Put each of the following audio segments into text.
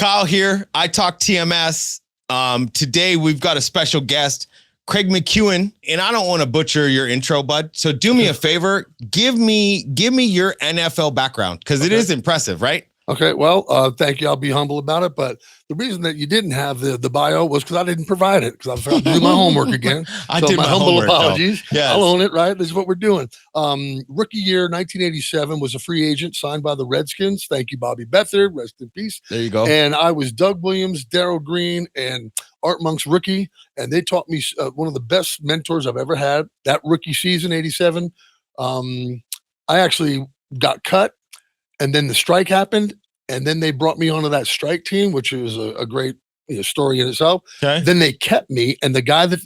Kyle here, iTalkTMS. Today we've got a special guest, Craig McEwen, and I don't want to butcher your intro, bud. So do me a favor, give me your NFL background, because it is impressive, right? Okay, well, thank you. I'll be humble about it, but the reason that you didn't have the bio was because I didn't provide it, because I forgot to do my homework again. I did my humble homework, apologies. Yes. I'll own it, right? This is what we're doing. Rookie year, 1987, was a free agent signed by the Redskins. Thank you, Bobby Beathard. Rest in peace. There you go. And I was Doug Williams, Darryl Green, and Art Monk's rookie, and they taught me one of the best mentors I've ever had. That rookie season, 87, I actually got cut. And then the strike happened, and then they brought me onto that strike team, which was a great story in itself. Okay. Then they kept me, and the guy that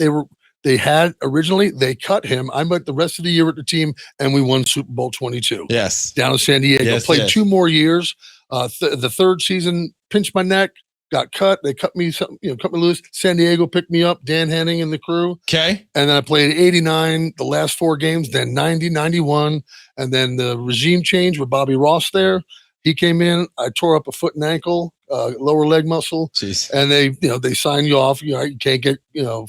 they had originally, they cut him. I went the rest of the year with the team, and we won Super Bowl XXII. Yes. Down in San Diego. Yes, Played yes. 2 more years. The third season, pinched my neck, got cut. They cut me cut me loose. San Diego picked me up, Dan Henning and the crew. Okay. And then I played 89, the last 4 games, then 90, 91. And then the regime change with Bobby Ross there. He came in, I tore up a foot and ankle, lower leg muscle. Jeez. And they sign you off. You can't get,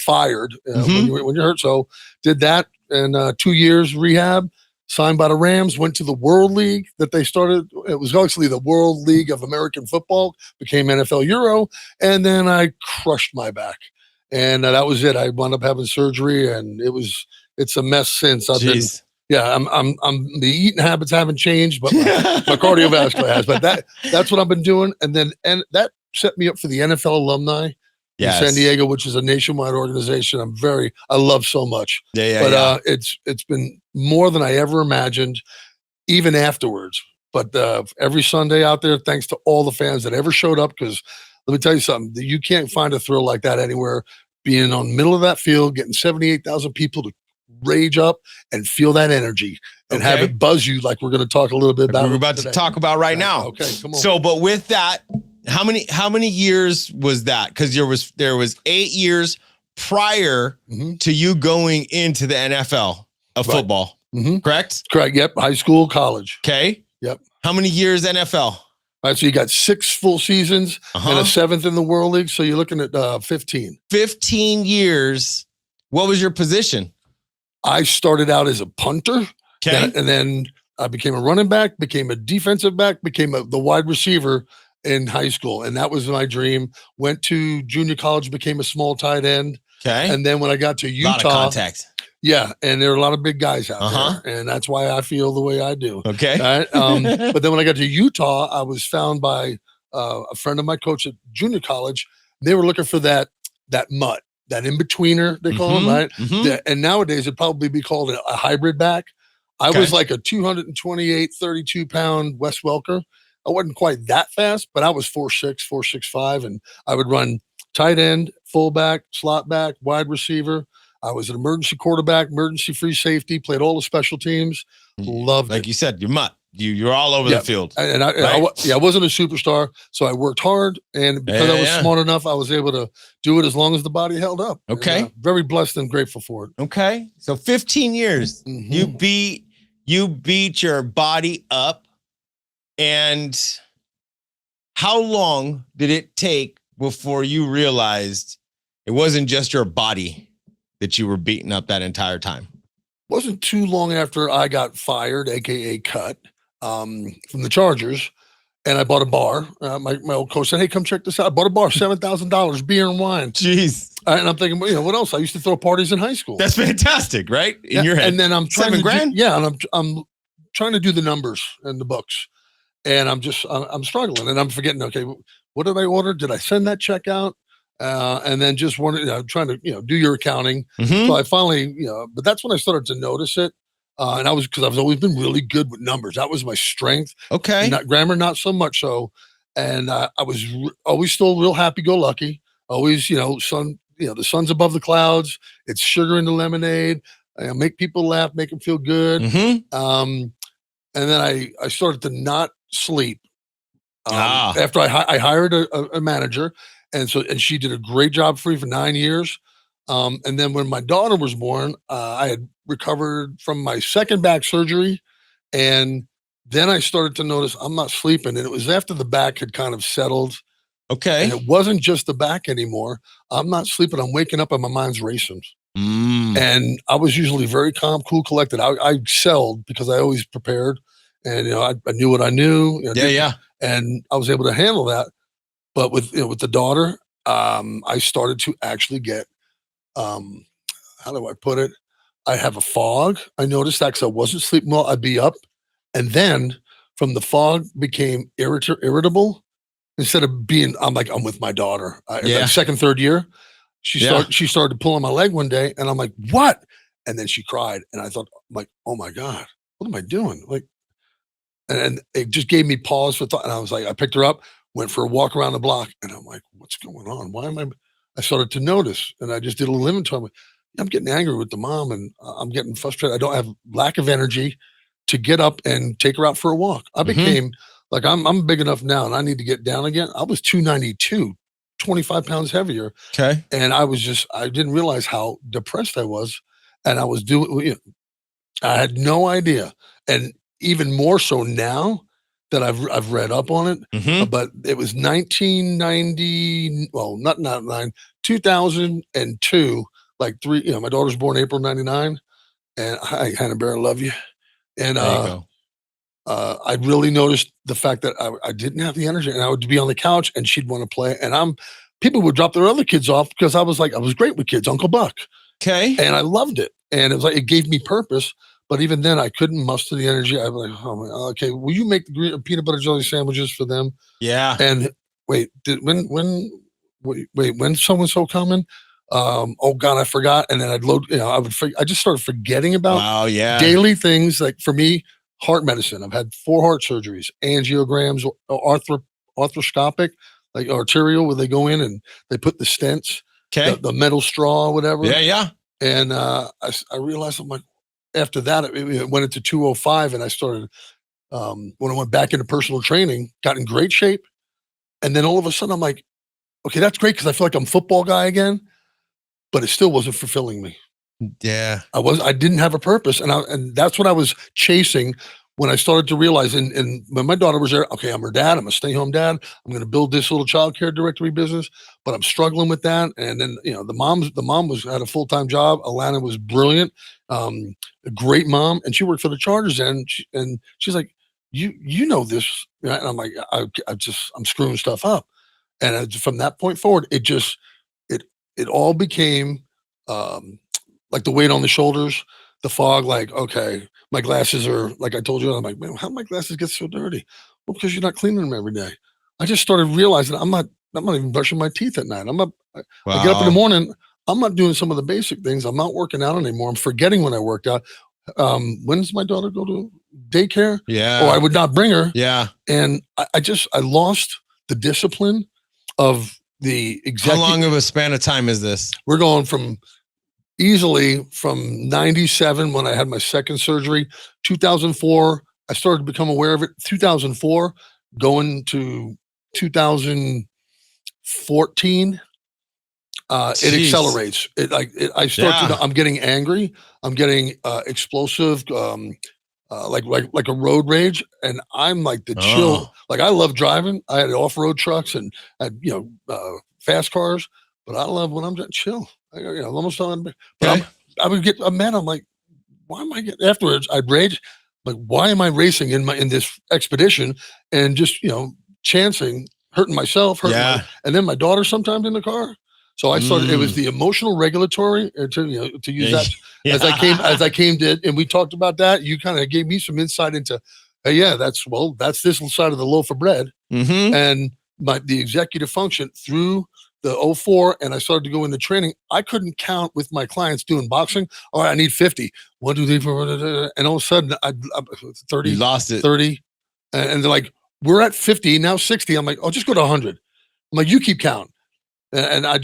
fired when you're hurt. So did that. And 2 years rehab, signed by the Rams, went to the World League that they started. It was actually the World League of American Football, became NFL Euro. And then I crushed my back. And that was it. I wound up having surgery, and it's a mess since. I've been, I'm the eating habits haven't changed, but my cardiovascular has. But that's what I've been doing. And that set me up for the NFL alumni in San Diego, which is a nationwide organization. I love so much. It's been more than I ever imagined, even afterwards. But every Sunday out there, thanks to all the fans that ever showed up, because let me tell you something, you can't find a thrill like that anywhere. Being on the middle of that field, getting 78,000 people to rage up and feel that energy and have it buzz you, like we're going to talk a little bit about. We're about to talk about right now. Okay, come on. So, but with that, how many years was that? Because there was 8 years prior to you going into the NFL of football, correct? Correct. Yep. High school, college. Okay. Yep. How many years NFL? All right, so you got 6 full seasons and a 7th in the World League, so you're looking at 15. 15 years. What was your position? I started out as a punter, and then I became a running back, became a defensive back, became the wide receiver in high school, and that was my dream. Went to junior college, became a small tight end. Okay. And then when I got to Utah, a lot of contact. Yeah, and there are a lot of big guys out there, and that's why I feel the way I do. Okay. Right? But then when I got to Utah, I was found by a friend of my coach at junior college. They were looking for that mutt, that in-betweener, they call them, right? And nowadays, it'd probably be called a hybrid back. I was like a 228, 32-pound Wes Welker. I wasn't quite that fast, but I was 4'6", 4'6'5", and I would run tight end, fullback, slot back, wide receiver. I was an emergency quarterback, emergency free safety, played all the special teams. Loved it. Like you said, you're mutt. You're all over the field. And I wasn't a superstar, so I worked hard. And because I was smart enough, I was able to do it as long as the body held up. Okay. And, very blessed and grateful for it. Okay. So 15 years, you beat your body up. And how long did it take before you realized it wasn't just your body that you were beating up that entire time? Wasn't too long after I got fired, aka cut, from the Chargers, and I bought a bar. My old coach said, "Hey, come check this out." I bought a bar, $7,000, beer and wine. Jeez. And I'm thinking, what else? I used to throw parties in high school. That's fantastic, right? In your head. And then I'm trying $7,000? and I'm trying to do the numbers and the books, and I'm struggling, and I'm forgetting. Okay, what did I order? Did I send that check out? And then just wanted, trying to, do your accounting. So I finally, but that's when I started to notice it. And because I've always been really good with numbers. That was my strength. Okay. Not grammar, not so much so. And I was always still real happy-go-lucky. Always, the sun's above the clouds. It's sugar in the lemonade. I make people laugh, make them feel good. And then I started to not sleep. After I hired a manager. And she did a great job for me for 9 years. And then when my daughter was born, I had recovered from my second back surgery. And then I started to notice I'm not sleeping. And it was after the back had kind of settled Okay. And it wasn't just the back anymore. I'm not sleeping. I'm waking up and my mind's racing. And I was usually very calm, cool, collected. I excelled because I always prepared, and I knew what I knew. And I was able to handle that. But with the daughter, I started to actually get, how do I put it? I have a fog. I noticed that because I wasn't sleeping well. I'd be up, and then from the fog became irritable. Instead of being, I'm with my daughter. Like second, third year, she started to pull on my leg one day, and I'm like, what? And then she cried, and I thought, oh my God, what am I doing? And it just gave me pause for thought. And I was like, I picked her up, went for a walk around the block, and I'm like, what's going on? Why am I started to notice, and I just did a little inventory. I'm getting angry with the mom, and I'm getting frustrated. I don't have lack of energy to get up and take her out for a walk. I became like, I'm big enough now, and I need to get down again. I was 292, 25 pounds heavier. Okay. And I didn't realize how depressed I was. And I was I had no idea. And even more so now that I've read up on it, but it was 1990, well, not 2002, like my daughter's born April 99. And hi, Hannah Bear, I love you. And there you go. I really noticed the fact that I didn't have the energy, and I would be on the couch and she'd want to play. And people would drop their other kids off because I was great with kids, Uncle Buck. Okay. And I loved it. And it was it gave me purpose. But even then, I couldn't muster the energy. I'd be like, oh, okay, will you make the peanut butter jelly sandwiches for them? Yeah. And wait, when so-and-so coming? Oh God, I forgot. And then I'd load, I just started forgetting about daily things. Like for me, heart medicine. I've had 4 heart surgeries, angiograms, arthroscopic, like arterial, where they go in and they put the stents, the metal straw, whatever. Yeah. And I realized, I'm like, after that, it went into 205, and I started, when I went back into personal training, got in great shape. And then all of a sudden, I'm like, okay, that's great because I feel like I'm a football guy again, but it still wasn't fulfilling me. Yeah. I didn't have a purpose. And that's what I was chasing when I started to realize, and when my daughter was there, okay, I'm her dad. I'm a stay-home dad. I'm going to build this little childcare directory business, but I'm struggling with that. And then, the mom had a full-time job. Alana was brilliant, a great mom, and she worked for the Chargers. And she's like, you know this, right? And I'm like, I'm screwing stuff up. And from that point forward, it all became like the weight on the shoulders, the fog, like, okay, my glasses are, like I told you, I'm like, man, how do my glasses get so dirty? Well, because you're not cleaning them every day. I just started realizing I'm not even brushing my teeth at night. I get up in the morning, I'm not doing some of the basic things. I'm not working out anymore. I'm forgetting when I worked out. When does my daughter go to daycare? Yeah. Or I would not bring her. Yeah. And I lost the discipline of the executive. How long of a span of time is this? We're going easily from 97 when I had my second surgery, 2004, I started to become aware of it. 2004, going to 2014, it accelerates. I'm getting angry. I'm getting explosive, like a road rage, and I'm like the chill. Like I love driving. I had off-road trucks and fast cars, but I love when I'm just chill. Almost done. But I would get mad. I'm like, why am I getting afterwards? I'd rage. Like, why am I racing in this expedition and just chancing, hurting myself, and then my daughter sometimes in the car. So I started. It was the emotional regulatory to use that as I came to, and we talked about that. You kind of gave me some insight into, that's this side of the loaf of bread, and the executive function through the 04, and I started to go into training. I couldn't count with my clients doing boxing. All right, I need 50. 1, 2, 3, 4, and all of a sudden, I'm 30. You lost it. 30, and they're like, "We're at 50 now, 60." I'm like, "Oh, just go to 100." I'm like, "You keep count," and I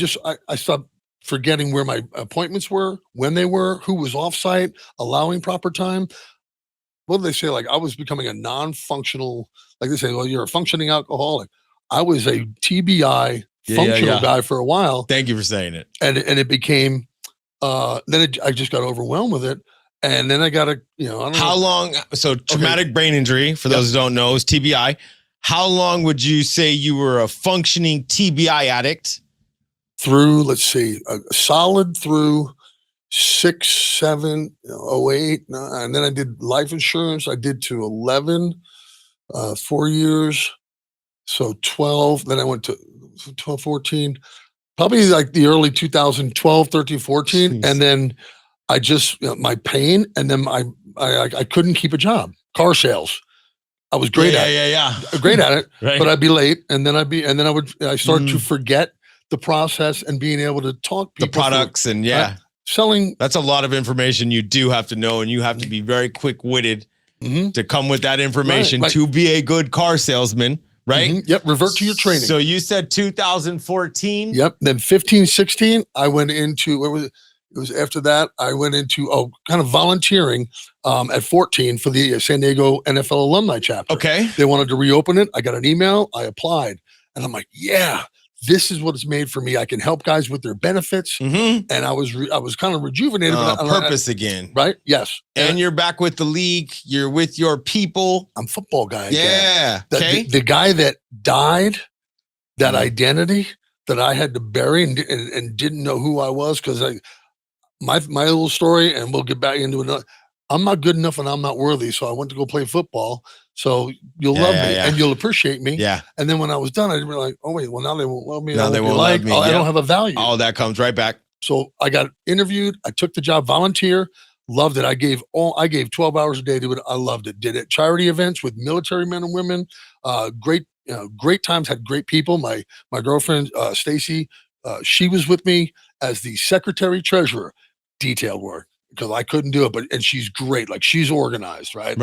stopped forgetting where my appointments were, when they were, who was offsite, allowing proper time. What do they say? Like I was becoming a non-functional. Like they say, "Well, you're a functioning alcoholic." I was a TBI. Functional guy for a while. Thank you for saying it. And it became, I just got overwhelmed with it. And then I got I don't know. How long? So traumatic brain injury, for those who don't know, is TBI. how long would you say you were a functioning TBI addict? Through, let's see, a solid through 6, 7, 08, and then I did life insurance. I did to 11, 4 years. So 12, then I went to 12, 14, probably like the early 2012, 13, 14. Jeez. And then I just, my pain, and then I couldn't keep a job. Car sales. I was great at it. Yeah. Great at it, Right. but I'd be late, and then I started to forget the process and being able to talk people the products through, and selling. That's a lot of information you do have to know, and you have to be very quick-witted to come with that information to be a good car salesman, right? Yep, revert to your training. So you said 2014? Yep, then 15, 16, I went into, it was after that, I went into, kind of volunteering at 14 for the San Diego NFL alumni chapter. Okay. They wanted to reopen it. I got an email, I applied, and I'm like, yeah, this is what it's made for me. I can help guys with their benefits. And I was kind of rejuvenated. Purpose again. Right? Yes. And you're back with the league. You're with your people. I'm a football guy. Yeah. Again. The guy that died, that identity that I had to bury and didn't know who I was, because my little story, and we'll get back into another. I'm not good enough and I'm not worthy. So I went to go play football. So you'll love me and you'll appreciate me. Yeah. And then when I was done, I didn't like, oh wait, well now they won't love me. Now they won't like me. I don't have a value. All that comes right back. So I got interviewed. I took the job, volunteer, loved it. I gave 12 hours a day to it. I loved it. Did it charity events with military men and women. Great times, had great people. My girlfriend, Stacy, she was with me as the secretary treasurer, detailed work, because I couldn't do it, and she's great. Like, she's organized, right?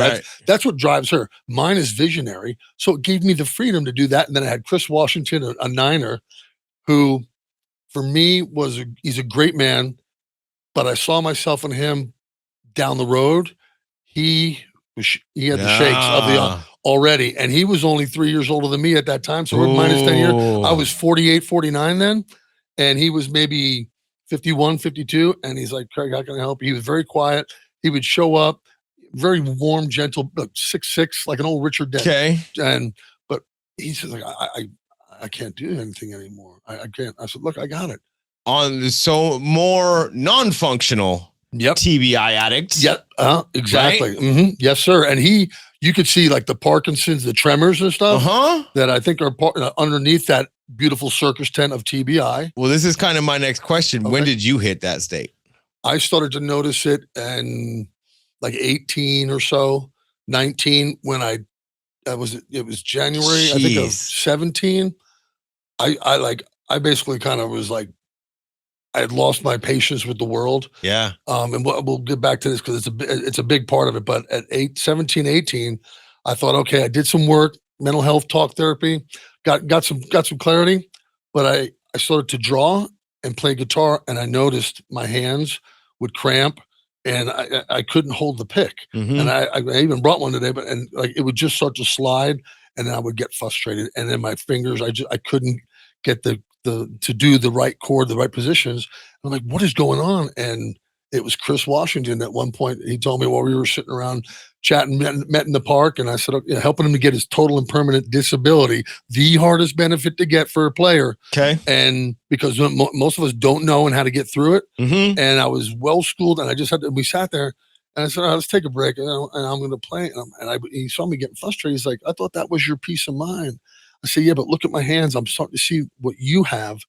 That's what drives her. Mine is visionary. So it gave me the freedom to do that. And then I had Chris Washington, a Niner, who for me he's a great man, but I saw myself in him down the road. He had the shakes of the already, and he was only 3 years older than me at that time. So we're minus 10 years. I was 48, 49 then, and he was maybe 51, 52. And he's like, Craig, how can I help you? He was very quiet. He would show up, very warm, gentle, 6'6", like an old Richard Dent. Okay. But he said, like, I can't do anything anymore. I can't. I said, look, I got it. So more non-functional TBI addict. Yep. Exactly. Right? Yes, sir. And you could see like the Parkinson's, the tremors and stuff that I think are underneath that beautiful circus tent of TBI. Well, this is kind of my next question. Okay. When did you hit that state? I started to notice it in like 18 or so, 19, when it was January, I think, of 17. I basically kind of was like, I had lost my patience with the world. Yeah. And we'll get back to this because it's a big part of it. But at 17, 18, I thought, okay, I did some work, mental health talk therapy, got some clarity, but I started to draw and play guitar, and I noticed my hands would cramp and I couldn't hold the pick. And I even brought one today, but it would just start to slide, and then I would get frustrated. And then my fingers, I couldn't get to do the right chord, the right positions. I'm like, what is going on? And it was Chris Washington. At one point, he told me while we were sitting around chatting, met in the park, and I said, okay, helping him to get his total and permanent disability, the hardest benefit to get for a player. Okay. And because most of us don't know and how to get through it. And I was well schooled, and I just we sat there, and I said, let's take a break, and I'm going to play. He saw me getting frustrated. He's like, I thought that was your peace of mind. I said, yeah, but look at my hands. I'm starting to see what you have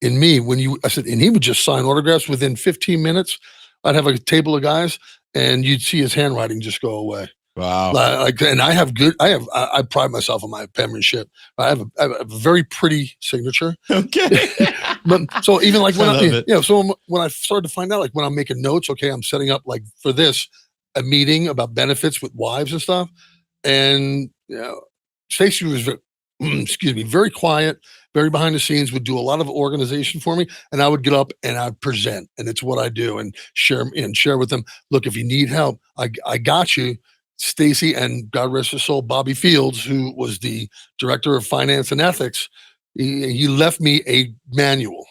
in me. I said, and he would just sign autographs within 15 minutes. I'd have a table of guys, and you'd see his handwriting just go away. Wow. And I pride myself on my penmanship. I have a very pretty signature. Okay. But so even like when when I started to find out, like when I'm making notes, okay, I'm setting up like for this, a meeting about benefits with wives and stuff. And, Stacey was very quiet, very behind the scenes, would do a lot of organization for me. And I would get up and I'd present, and it's what I do, and share with them. Look, if you need help, I got you. Stacey, and God rest his soul, Bobby Fields, who was the director of finance and ethics, he left me a manual.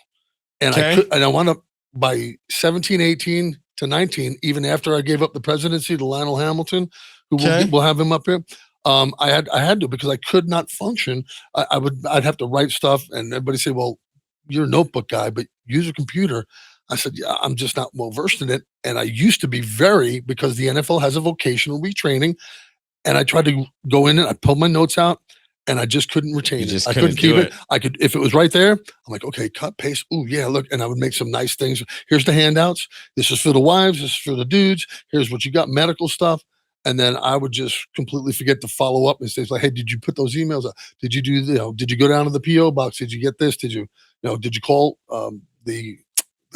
And I wound up by 17, 18 to 19, even after I gave up the presidency to Lionel Hamilton, who we'll have him up here. I had to, because I could not function. I'd have to write stuff, and everybody say, "Well, you're a notebook guy, but use a computer." I said, "Yeah, I'm just not well versed in it." And I used to be because the NFL has a vocational retraining, and I tried to go in and I pulled my notes out, and I just couldn't retain it. I couldn't keep it. I could, if it was right there, I'm like, okay, cut, paste. Oh yeah, look, and I would make some nice things. Here's the handouts. This is for the wives. This is for the dudes. Here's what you got, medical stuff. And then I would just completely forget to follow up and say, like, hey, did you put those emails up? Did you do, did you go down to the PO box? Did you get this? Did you, did you call the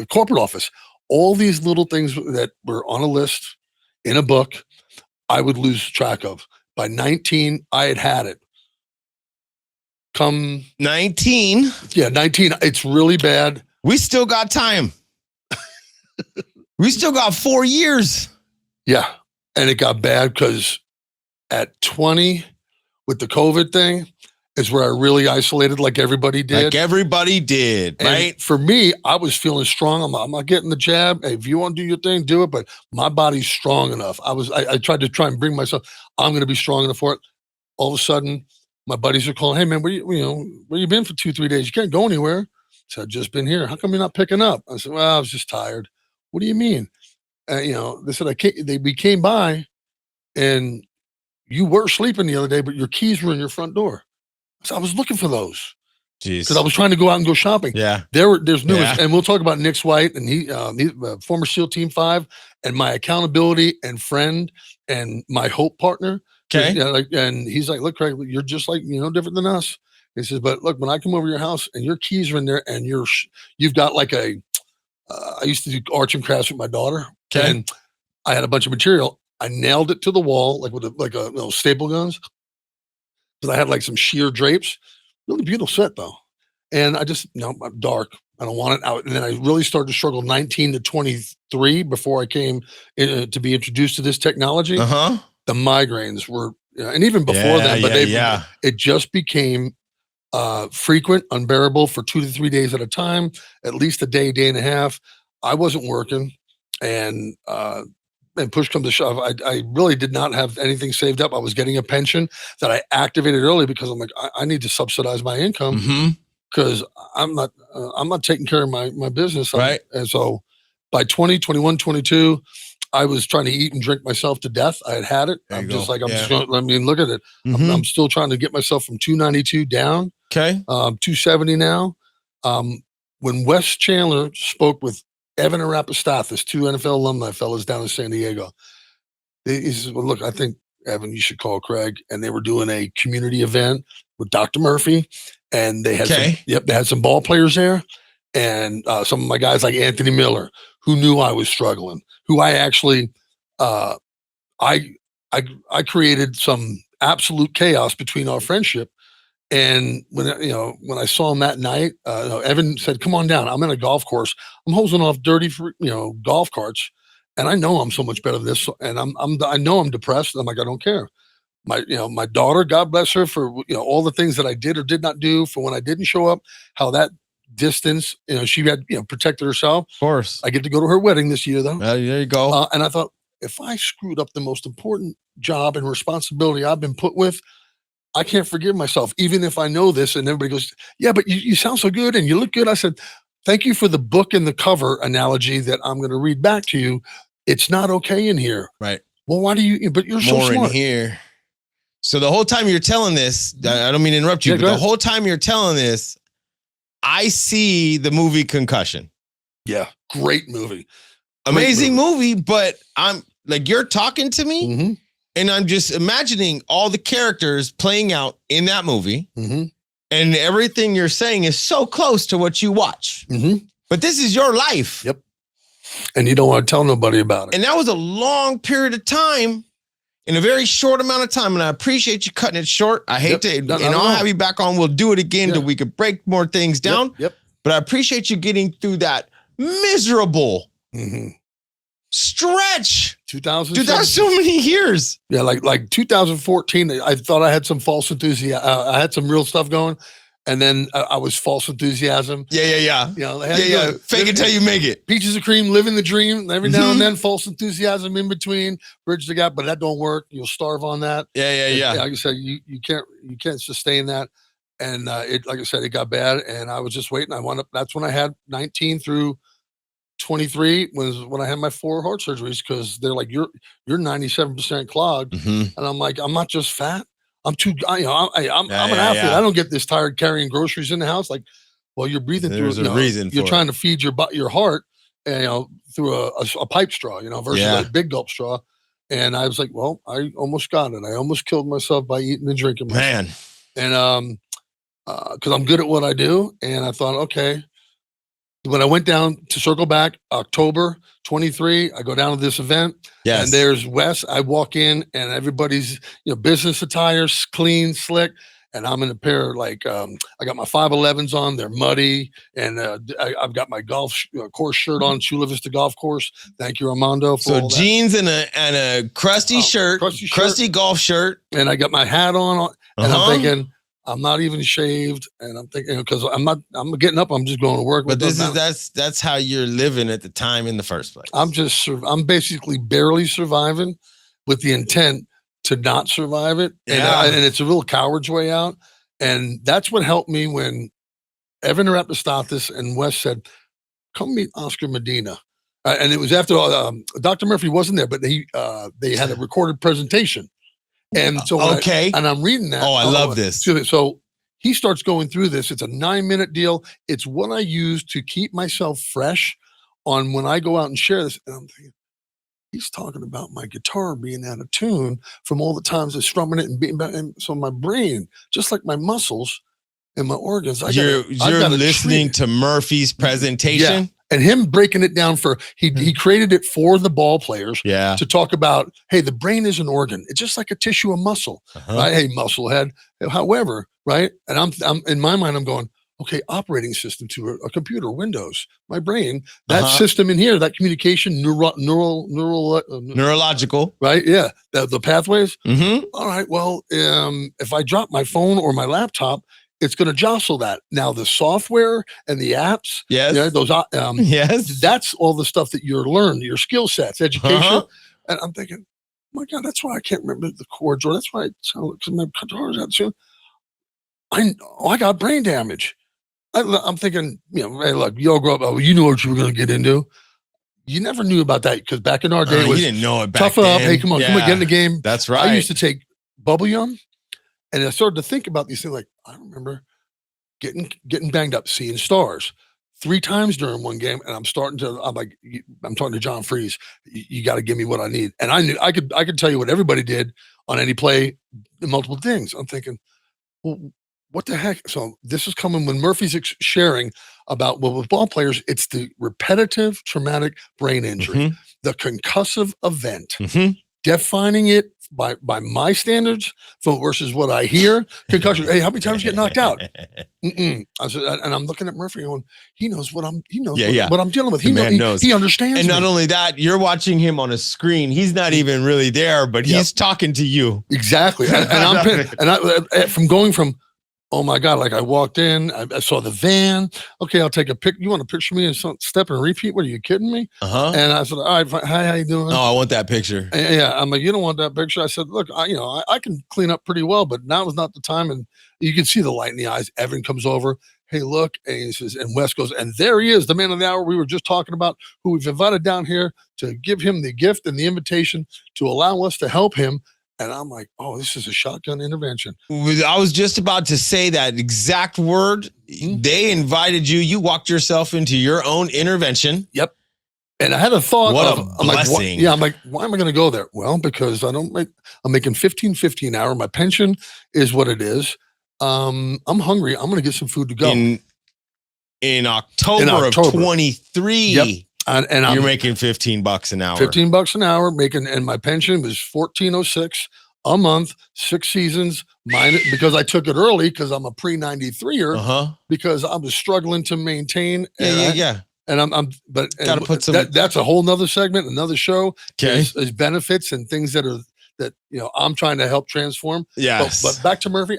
corporate office? All these little things that were on a list in a book, I would lose track of. By 19, I had it. Come 19. Yeah, 19. It's really bad. We still got time. We still got 4 years. Yeah. And it got bad because at 20, with the COVID thing, is where I really isolated like everybody did. Like everybody did, and right? For me, I was feeling strong. I'm not getting the jab. Hey, if you want to do your thing, do it. But my body's strong enough. I tried to try and bring myself, I'm going to be strong enough for it. All of a sudden, my buddies are calling, hey man, where you been for 2-3 days? You can't go anywhere. So I've just been here. How come you're not picking up? I said, well, I was just tired. What do you mean? They said, we came by and you were sleeping the other day, but your keys were in your front door. So I was looking for those. Jeez. Because I was trying to go out and go shopping. Yeah. There's numerous, and we'll talk about Nick's White, and he's former SEAL Team 5, and my accountability and friend and my hope partner. Okay. And he's like, look, Craig, you're just like, different than us. He says, but look, when I come over your house and your keys are in there and you've got like I used to do arts and crafts with my daughter. Okay. And I had a bunch of material. I nailed it to the wall, like with a staple guns. Because I had like some sheer drapes. Really beautiful set though. And I just, I'm dark. I don't want it out. And then I really started to struggle 19 to 23 before I came to be introduced to this technology. Uh-huh. The migraines were, and even before that, but it just became frequent, unbearable for 2 to 3 days at a time, at least a day and a half. I wasn't working, and push comes to shove, I really did not have anything saved up. I was getting a pension that I activated early because I'm like, I need to subsidize my income because I'm not taking care of my business. Right. And so by 20, 21, 22, I was trying to eat and drink myself to death. I had it. I'm just going, look at it. I'm still trying to get myself from 292 down. Okay. 270 now. When Wes Chandler spoke with Evan Arapastathis, 2 NFL alumni fellas down in San Diego, he says, well, look, I think, Evan, you should call Craig. And they were doing a community event with Dr. Murphy. And they had they had some ball players there. And some of my guys like Anthony Miller, who knew I was struggling, who I actually, I created some absolute chaos between our friendship. And when I saw him that night, Evan said, come on down. I'm in a golf course. I'm hosing off dirty, golf carts. And I know I'm so much better than this. And I know I'm depressed. I'm like, I don't care. My daughter, God bless her for, all the things that I did or did not do for when I didn't show up, how that distance, she had, protected herself. Of course. I get to go to her wedding this year though. There you go. And I thought, if I screwed up the most important job and responsibility I've been put with, I can't forgive myself, even if I know this. And everybody goes, yeah, but you sound so good and you look good. I said, thank you for the book and the cover analogy that I'm going to read back to you. It's not okay in here. Right. Well, why do you, but you're more so smart in here. So the whole time you're telling this, I don't mean to interrupt you, but the whole time you're telling this, I see the movie Concussion. Yeah. Great movie. Amazing movie. But I'm like, you're talking to me and I'm just imagining all the characters playing out in that movie. And everything you're saying is so close to what you watch. But this is your life. Yep. And you don't want to tell nobody about it. And that was a long period of time in a very short amount of time. And I appreciate you cutting it short. I hate to, and I'll have you back on. We'll do it again till we could break more things down. But I appreciate you getting through that miserable stretch. 2000. Dude, that's so many years. Yeah, like 2014, I thought I had some false enthusiasm. I had some real stuff going. And then I was false enthusiasm. Yeah. You know, Fake it till you make it. Peaches and cream, living the dream. Every now and then, false enthusiasm in between, bridge the gap, but that don't work. You'll starve on that. Yeah. Like I said, you can't sustain that. And it, like I said, it got bad, and I was just waiting. I wound up. That's when I had 19 through 23 was when I had my 4 heart surgeries, because they're like, you're 97% clogged, and I'm like, I'm not just fat. I'm too. I'm an athlete. I don't get this tired carrying groceries in the house. Like, well, you're breathing through. There's a reason. You're trying to feed your heart, and through a pipe straw, versus a big gulp straw. And I was like, well, I almost got it. I almost killed myself by eating and drinking. Man, and because I'm good at what I do, and I thought, okay. When I went down to circle back, October 23, I go down to this event. Yes. And there's Wes. I walk in, and everybody's business attire, clean, slick, and I'm in a pair like I got my 511s on. They're muddy, and I've got my golf course shirt on, Chula Vista Golf Course. Thank you, Armando. So jeans and a crusty shirt, crusty golf shirt, and I got my hat on, and I'm thinking, I'm not even shaved, and I'm thinking, because I'm getting up, I'm just going to work. But that's how you're living at the time in the first place. I'm basically barely surviving with the intent to not survive it. And it's a real coward's way out. And that's what helped me when Evan Rapistathis and Wes said, come meet Oscar Medina. And it was after Dr. Murphy wasn't there, but they had a recorded presentation. And so I'm reading that. Oh, I love this. So he starts going through this. It's a 9-minute deal. It's what I use to keep myself fresh on when I go out and share this. And I'm thinking, he's talking about my guitar being out of tune from all the times I strumming it and beating back. And so my brain, just like my muscles and my organs, you're listening to Murphy's presentation. Yeah. And him breaking it down he created it for the ball players to talk about, hey, the brain is an organ. It's just like a tissue of muscle, right? Hey, muscle head. However, right? And I'm in my mind, I'm going, okay, operating system to a computer, Windows, my brain, that system in here, that communication, neurological, right? Yeah, the pathways. All right, well, if I drop my phone or my laptop, it's going to jostle that. Now the software and the apps, that's all the stuff that you're learning, your skill sets, education. And I'm thinking, oh my God, that's why I can't remember the chords, or that's why I sound because my guitar's out tune. I got brain damage. I'm thinking, hey, look, you all grow up. Oh, you knew what you were going to get into. You never knew about that, because back in our day, you didn't know it back tough then. Up. Hey, come on, get in the game. That's right. I used to take bubble yum. And I started to think about these things. Like, I remember getting banged up, seeing stars 3 times during one game. And I'm talking to John Freeze. You got to give me what I need. And I knew I could tell you what everybody did on any play, multiple things. I'm thinking, well, what the heck? So this is coming when Murphy's sharing about, well, with ball players, it's the repetitive traumatic brain injury, the concussive event, defining it by my standards versus what I hear. Concussion. Hey, how many times you get knocked out? I said, and I'm looking at Murphy going, he knows what I'm dealing with. He knows. He understands. And not only that, you're watching him on a screen. He's not even really there, but he's talking to you. Exactly. And I'm from going from, oh my God, like I walked in, I saw the van. Okay, I'll take a pic. You want to picture me and step and repeat? What, are you kidding me? And I said, all right, hi, how you doing? Oh, I want that picture. And I'm like, you don't want that picture? I said, look, I can clean up pretty well, but now is not the time. And you can see the light in the eyes. Evan comes over. Hey, look. And he says, and Wes goes, and there he is, the man of the hour we were just talking about, who we've invited down here to give him the gift and the invitation to allow us to help him. And I'm like, oh, this is a shotgun intervention. I was just about to say that exact word. They invited you. You walked yourself into your own intervention. Yep. And I had a thought. What a blessing. I'm like, why am I going to go there? Well, because I'm making $15.50 an hour. My pension is what it is. I'm hungry. I'm going to get some food to go. In October of 23. Yep. And you're making $15 an hour. $15 an hour, and my pension was $14.06 a month, 6 seasons. Because I took it early, because I'm a pre-93er, because I was struggling to maintain. Yeah. And gotta put some. That's a whole nother segment, another show. Okay, is benefits and things that I'm trying to help transform. Yes. But back to Murphy.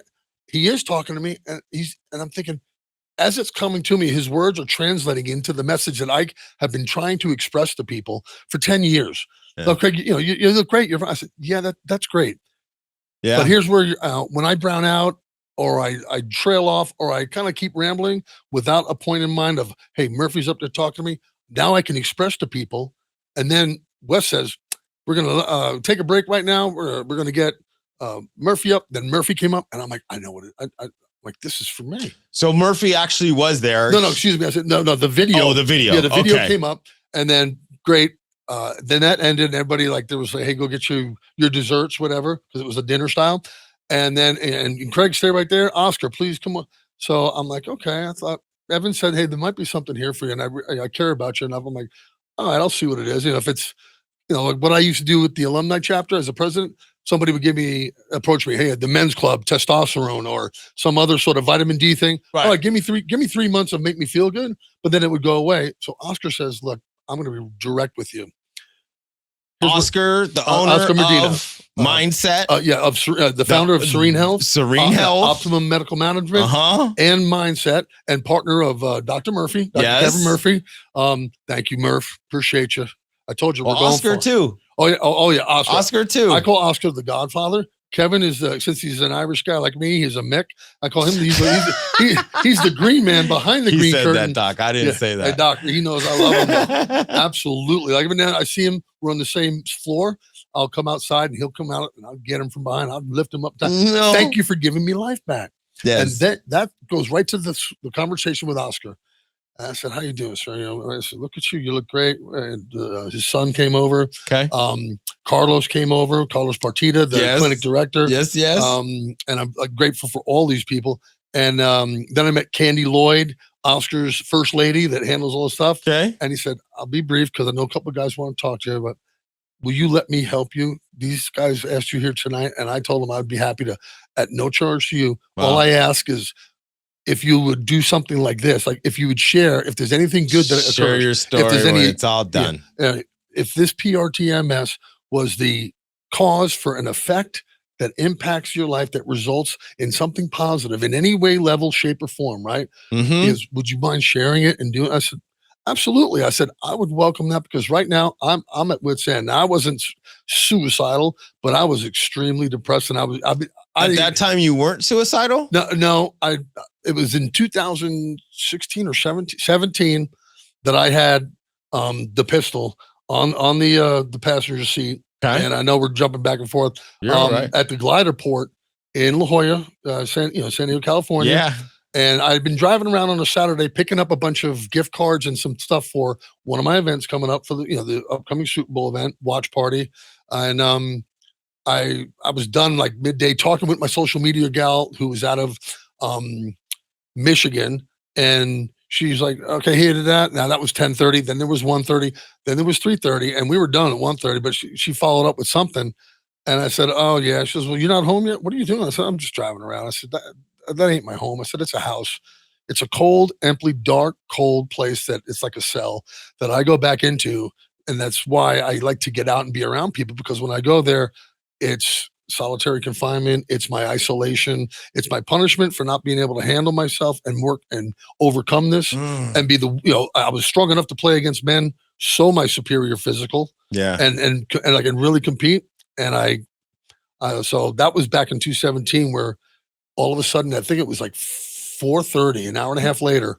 he is talking to me, and I'm thinking, as it's coming to me, his words are translating into the message that I have been trying to express to people for 10 years. Yeah. Look, Craig, you look great. I said, yeah, that's great. Yeah. But here's where when I brown out, or I trail off, or I kind of keep rambling without a point in mind of, hey, Murphy's up there talking to me. Now I can express to people. And then Wes says, we're going to take a break right now. We're going to get Murphy up. Then Murphy came up, and I'm like, I know what I like, this is for me. So Murphy actually was there. No, excuse me. I said, no, the video. Oh, the video. Yeah, the video Okay. came up, and then great. Then that ended, and everybody, like, there was like, hey, go get your desserts, whatever, because it was a dinner style. And then, and Craig, stay right there. Oscar, please come on. So I'm like, okay. I thought Evan said, hey, there might be something here for you, and I care about you enough. I'm like, all right, I'll see what it is. If it's, like what I used to do with the alumni chapter as a president, somebody would approach me, hey, at the men's club, testosterone, or some other sort of vitamin D thing. Right. All right, give me 3 months of make me feel good, but then it would go away. So Oscar says, look, I'm going to be direct with you. Oscar, the owner Oscar Medina. of Mindset. The founder of Serene Health. Serene Health. Optimum Medical Management. And Mindset, and partner of Dr. Murphy, Dr. Yes. Kevin Murphy. Thank you, Murph. Appreciate you. I told you we're going Oscar for too. Oh yeah, Oscar. Oscar too. I call Oscar the Godfather. Kevin is since he's an Irish guy like me, he's a Mick. I call him he's the green man behind the green curtain. That, Doc. I didn't say that. Hey, Doc, he knows I love him. Absolutely. Like even now, I see him. We're on the same floor. I'll come outside and he'll come out and I'll get him from behind. I'll lift him up. No. Thank you for giving me life back. Yes. And that goes right to the conversation with Oscar. I said, how you doing, sir? I said, look at you. You look great. And his son came over. Okay. Carlos came over. Carlos Partida, the clinic director. Yes. And I'm grateful for all these people. And then I met Candy Lloyd, Oscar's first lady that handles all the stuff. Okay. And he said, I'll be brief because I know a couple of guys want to talk to you, but will you let me help you? These guys asked you here tonight, and I told them I'd be happy to, at no charge to you. Wow. All I ask is, if you would do something like this, like if you would share, if there's anything good that occurs, share your story when it's all done. If this PR-TMS was the cause for an effect that impacts your life, that results in something positive in any way, level, shape, or form, right? Mm-hmm. Would you mind sharing it and doing it? I said, absolutely. I said, I would welcome that because right now I'm at wit's end. Now, I wasn't suicidal, but I was extremely depressed. And at that time you weren't suicidal? No, it was in 2016 or 17 that I had the pistol on the passenger seat. Okay. And I know we're jumping back and forth. Right. At the glider port in La Jolla, San Diego, California. Yeah. And I'd been driving around on a Saturday, picking up a bunch of gift cards and some stuff for one of my events coming up for the upcoming Super Bowl event, watch party. And I was done like midday talking with my social media gal who was out of Michigan, and she's like, okay, here to that. Now that was 10:30. Then there was 1:30. Then there was 3:30, and we were done at 1:30. But she followed up with something, and I said, oh yeah. She says, well, you're not home yet. What are you doing? I said, I'm just driving around. I said, that ain't my home. I said, it's a house. It's a cold, empty, dark, cold place that it's like a cell that I go back into. And that's why I like to get out and be around people, because when I go there, it's solitary confinement. It's my isolation. It's my punishment for not being able to handle myself and work and overcome this and be I was strong enough to play against men, so my superior physical. Yeah. And I can really compete. And so that was back in 2017 where all of a sudden, I think it was like 4:30, an hour and a half later,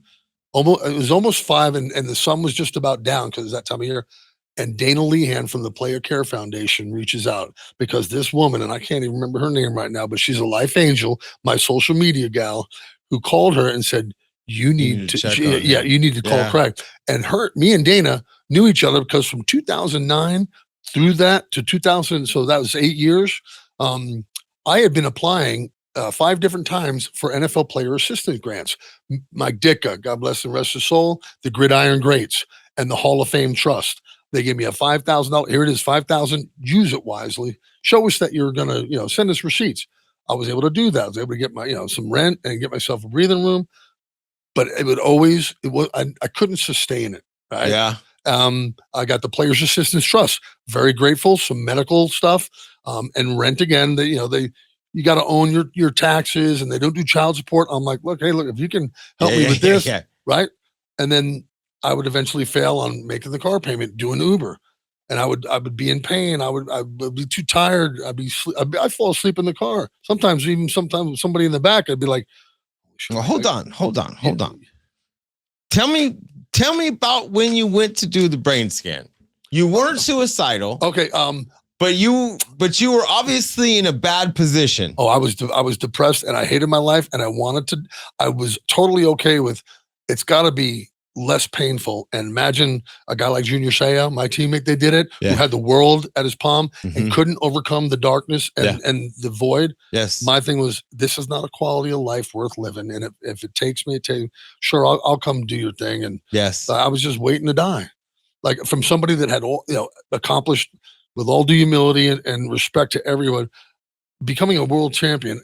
it was almost 5, and the sun was just about down because it's that time of year. And Dana Lehan from the Player Care Foundation reaches out because this woman, and I can't even remember her name right now, but she's a life angel, my social media gal, who called her and said, you need to call Craig. And me and Dana knew each other because from 2009 through that to 2000, so that was 8 years. I had been applying 5 different times for NFL player assistance grants. Mike Ditka, God bless and rest his soul, the Gridiron Greats, and the Hall of Fame Trust. They gave me a $5,000. Here it is, $5,000. Use it wisely. Show us that you're gonna, send us receipts. I was able to do that. I was able to get my, some rent and get myself a breathing room. But I couldn't sustain it. Right? Yeah. I got the Players Assistance Trust. Very grateful. Some medical stuff, and rent again. you got to own your taxes, and they don't do child support. I'm like, look, hey, look, if you can help me with this, right? And then I would eventually fail on making the car payment, doing Uber, and I would be in pain. I would be too tired. I'd fall asleep in the car. Sometimes somebody in the back, I'd be like, well, hold on. Tell me about when you went to do the brain scan. You weren't suicidal. Okay. But you were obviously in a bad position. Oh, I was depressed, and I hated my life, and I was totally okay with, it's got to be less painful. And imagine a guy like Junior Seau, my teammate, they did it, who had the world at his palm and couldn't overcome the darkness and the void. Yes. My thing was, this is not a quality of life worth living. And if it takes me, sure, I'll come do your thing. And yes, I was just waiting to die. Like, from somebody that had all, accomplished, with all due humility and respect to everyone, becoming a world champion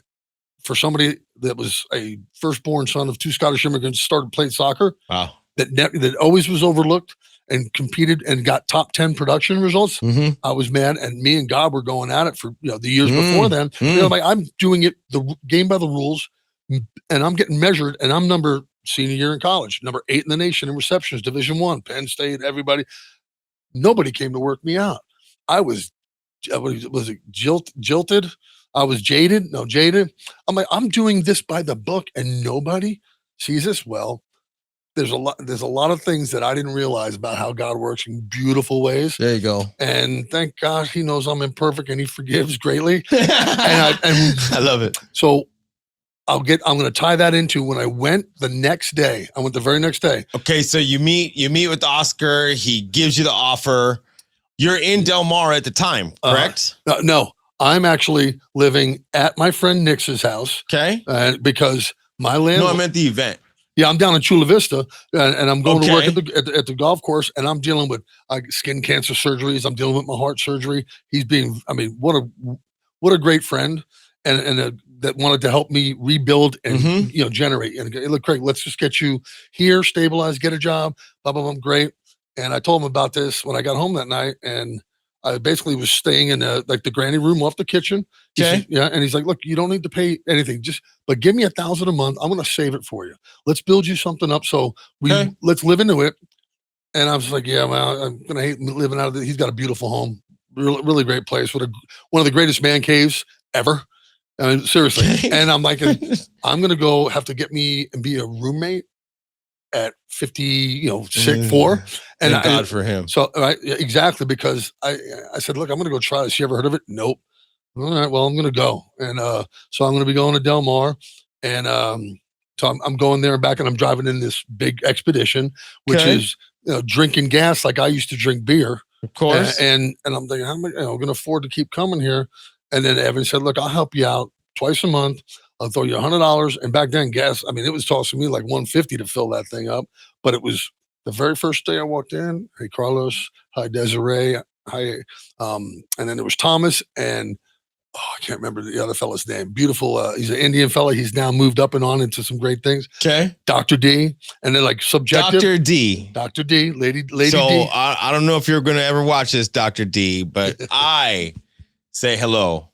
for somebody that was a firstborn son of two Scottish immigrants, started playing soccer. Wow. That always was overlooked and competed and got top 10 production results. I was mad, and me and God were going at it for the years before then. Like, I'm doing it the game by the rules, and I'm getting measured, and I'm senior year in college, number 8 in the nation in receptions, Division I, Penn State, everybody. Nobody came to work me out. I was it jilted? I was jaded. I'm like, I'm doing this by the book, and nobody sees this. Well, there's a lot of things that I didn't realize about how God works in beautiful ways. There you go. And thank God he knows I'm imperfect, and he forgives greatly. and I love it. So I'm going to tie that into when I went the next day. I went the very next day. Okay. So you meet with Oscar. He gives you the offer. You're in Del Mar at the time, correct? No, I'm actually living at my friend Nix's house. Okay. Because my landlord. No, I meant the event. Yeah, I'm down in Chula Vista, and I'm going to work at the golf course, and I'm dealing with skin cancer surgeries. I'm dealing with my heart surgery. What a great friend, and that wanted to help me rebuild and generate. And look, Craig, let's just get you here, stabilize, get a job, blah blah blah. Great. And I told him about this when I got home that night, and I basically was staying in the granny room off the kitchen. Okay. And he's like, look, you don't need to pay anything, but give me $1,000 a month. I'm going to save it for you. Let's build you something up. So let's live into it. And I was like, yeah, well, I'm going to hate living out of it. He's got a beautiful home, really, really great place with one of the greatest man caves ever. I mean, seriously. And I'm like, I'm going to have to get me and be a roommate at 54. And thank God for him. So exactly, because I said, look, I'm going to go try this. You ever heard of it? Nope. All right, well, I'm going to go. And so I'm going to be going to Del Mar. And so I'm going there and back, and I'm driving in this big expedition, which is drinking gas like I used to drink beer. Of course. And I'm thinking, how am I going to afford to keep coming here? And then Evan said, look, I'll help you out twice a month. I'll throw you $100. And back then, gas, I mean, it was costing me like $150 to fill that thing up. But it was the very first day I walked in. Hey, Carlos. Hi, Desiree. Hi. And then there was Thomas, and I can't remember the other fella's name. Beautiful. He's an Indian fella. He's now moved up and on into some great things. Okay. Dr. D. And they're like subjective. Dr. D. Dr. D. Lady so, D. I don't know if you're going to ever watch this, Dr. D, but I say hello.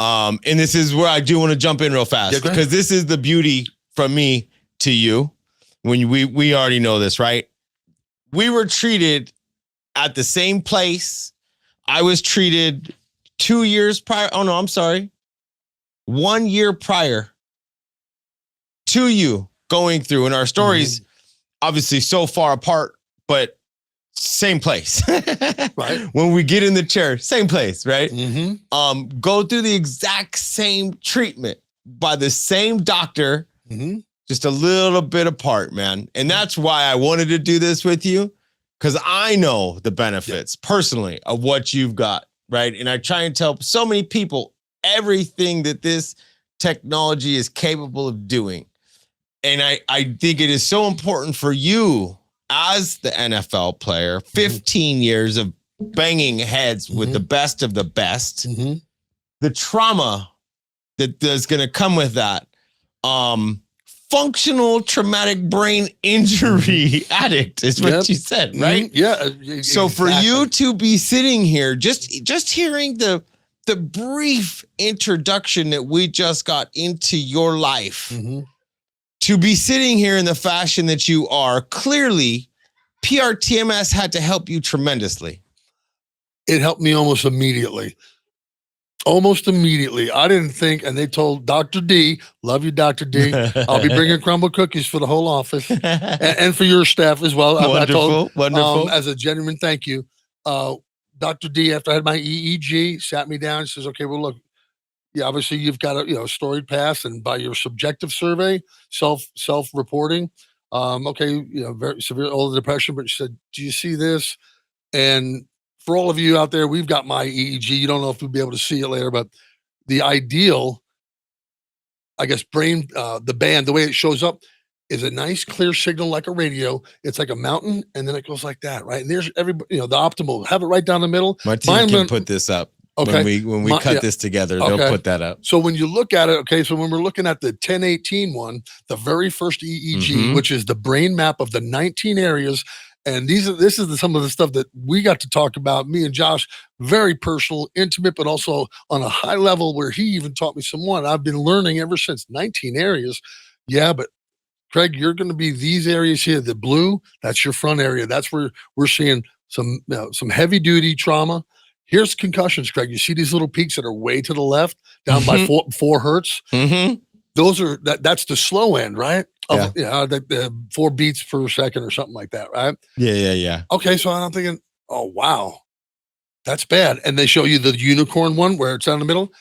And this is where I do want to jump in real fast, because this is the beauty from me to you. When we already know this, right? We were treated at the same place. I was treated 2 years prior. Oh no, I'm sorry. 1 year prior to you going through, and our stories obviously so far apart, but same place. Right. When we get in the chair, same place, right? Go through the exact same treatment by the same doctor, just a little bit apart, man. And that's why I wanted to do this with you, because I know the benefits personally of what you've got, right? And I try and tell so many people everything that this technology is capable of doing. And I think it is so important for you as the NFL player, 15 years of banging heads with the best of the best, the trauma that is going to come with that, functional traumatic brain injury addict is what you said, right? Yeah. Exactly. So for you to be sitting here, just hearing the the brief introduction that we just got into your life, to be sitting here in the fashion that you are, clearly PR-TMS had to help you tremendously. It helped me almost immediately. Almost immediately. I didn't think, and they told Dr. D, love you, Dr. D. I'll be bringing crumble cookies for the whole office and for your staff as well. Wonderful, wonderful. As a genuine thank you. Dr. D, after I had my EEG, sat me down and says, okay, well, look, yeah, obviously you've got a storied past, and by your subjective survey, self-reporting, okay, very severe old depression, but she said, do you see this? And for all of you out there, we've got my EEG. You don't know if we'll be able to see it later, but the ideal, I guess, brain, the band, the way it shows up is a nice clear signal like a radio. It's like a mountain, and then it goes like that, right? And there's everybody, the optimal, have it right down the middle. My team can put this up. Okay. When we cut this together, they'll put that up. So when you look at it, okay, so when we're looking at the 1018 one, the very first EEG, which is the brain map of the 19 areas, and this is some of the stuff that we got to talk about, me and Josh, very personal, intimate, but also on a high level where he even taught me some more. I've been learning ever since. 19 areas. Yeah, but Craig, you're going to be these areas here. The blue, that's your front area. That's where we're seeing some heavy duty trauma. Here's concussions, Craig. You see these little peaks that are way to the left, down by 4 hertz. Those are that's the slow end, right? The 4 beats per second or something like that, right? Yeah. Okay, so I'm thinking, oh wow, that's bad. And they show you the unicorn one where it's down the middle.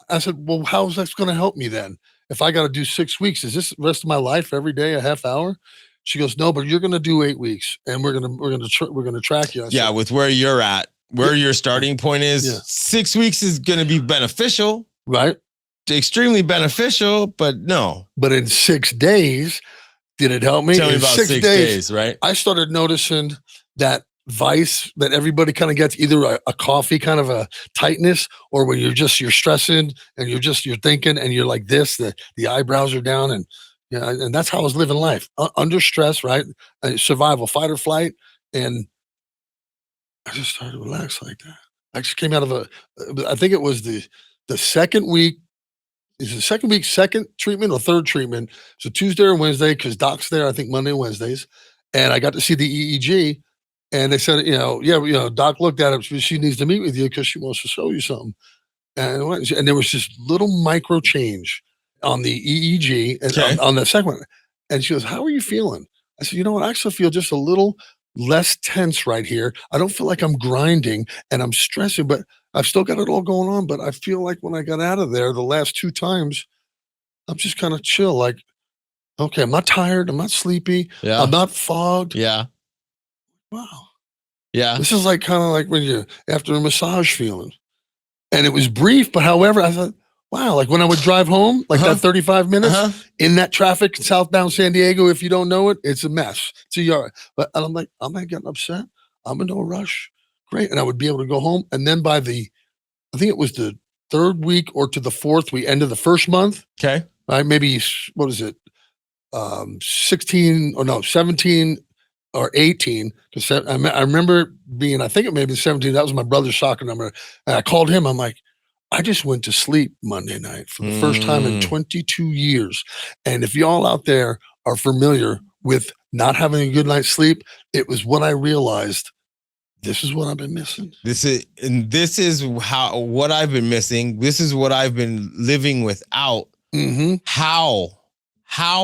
I said, well, how is that going to help me then? If I got to do 6 weeks, is this the rest of my life every day a half hour? She goes, no, but you're going to do 8 weeks, and we're going to track you. I said, with where you're at. Where your starting point is, 6 weeks is going to be beneficial, right? Extremely beneficial, but no. But in 6 days, did it help me? Tell me about 6 days, right? I started noticing that vice that everybody kind of gets, either a coffee kind of a tightness, or when you're stressing and you're thinking and you're like this, the eyebrows are down, and and that's how I was living life under stress, right? Survival, fight or flight, and I just started to relax like that. I just came out of I think it was the second week. Is the second week, second treatment or third treatment? So Tuesday or Wednesday, because Doc's there, I think Monday and Wednesdays. And I got to see the EEG, and they said, Doc looked at it. She needs to meet with you because she wants to show you something. And there was this little micro change on the EEG and on the second one. And she goes, how are you feeling? I said, you know what? I actually feel just a little less tense right here. I don't feel like I'm grinding and I'm stressing, but I've still got it all going on. But I feel like when I got out of there the last 2 times, I'm just kind of chill. Like, okay, I'm not tired. I'm not sleepy. Yeah. I'm not fogged. Yeah. Wow. Yeah. This is like kind of like when you're after a massage feeling. And it was brief, but however, I thought, wow, like when I would drive home, like that 35 minutes in that traffic, southbound San Diego, if you don't know it, it's a mess. It's a yard. But I'm like, I'm not getting upset. I'm in no rush. Great. And I would be able to go home. And then by I think it was the 3rd week or to the 4th week, end of the first month. Okay. Right. Maybe, what is it? 17 or 18. I remember being, I think it may have been 17. That was my brother's soccer number. And I called him. I'm like, I just went to sleep Monday night for the first time in 22 years. And if y'all out there are familiar with not having a good night's sleep, it was what I realized. This is what I've been missing. This is what I've been missing. This is what I've been living without. How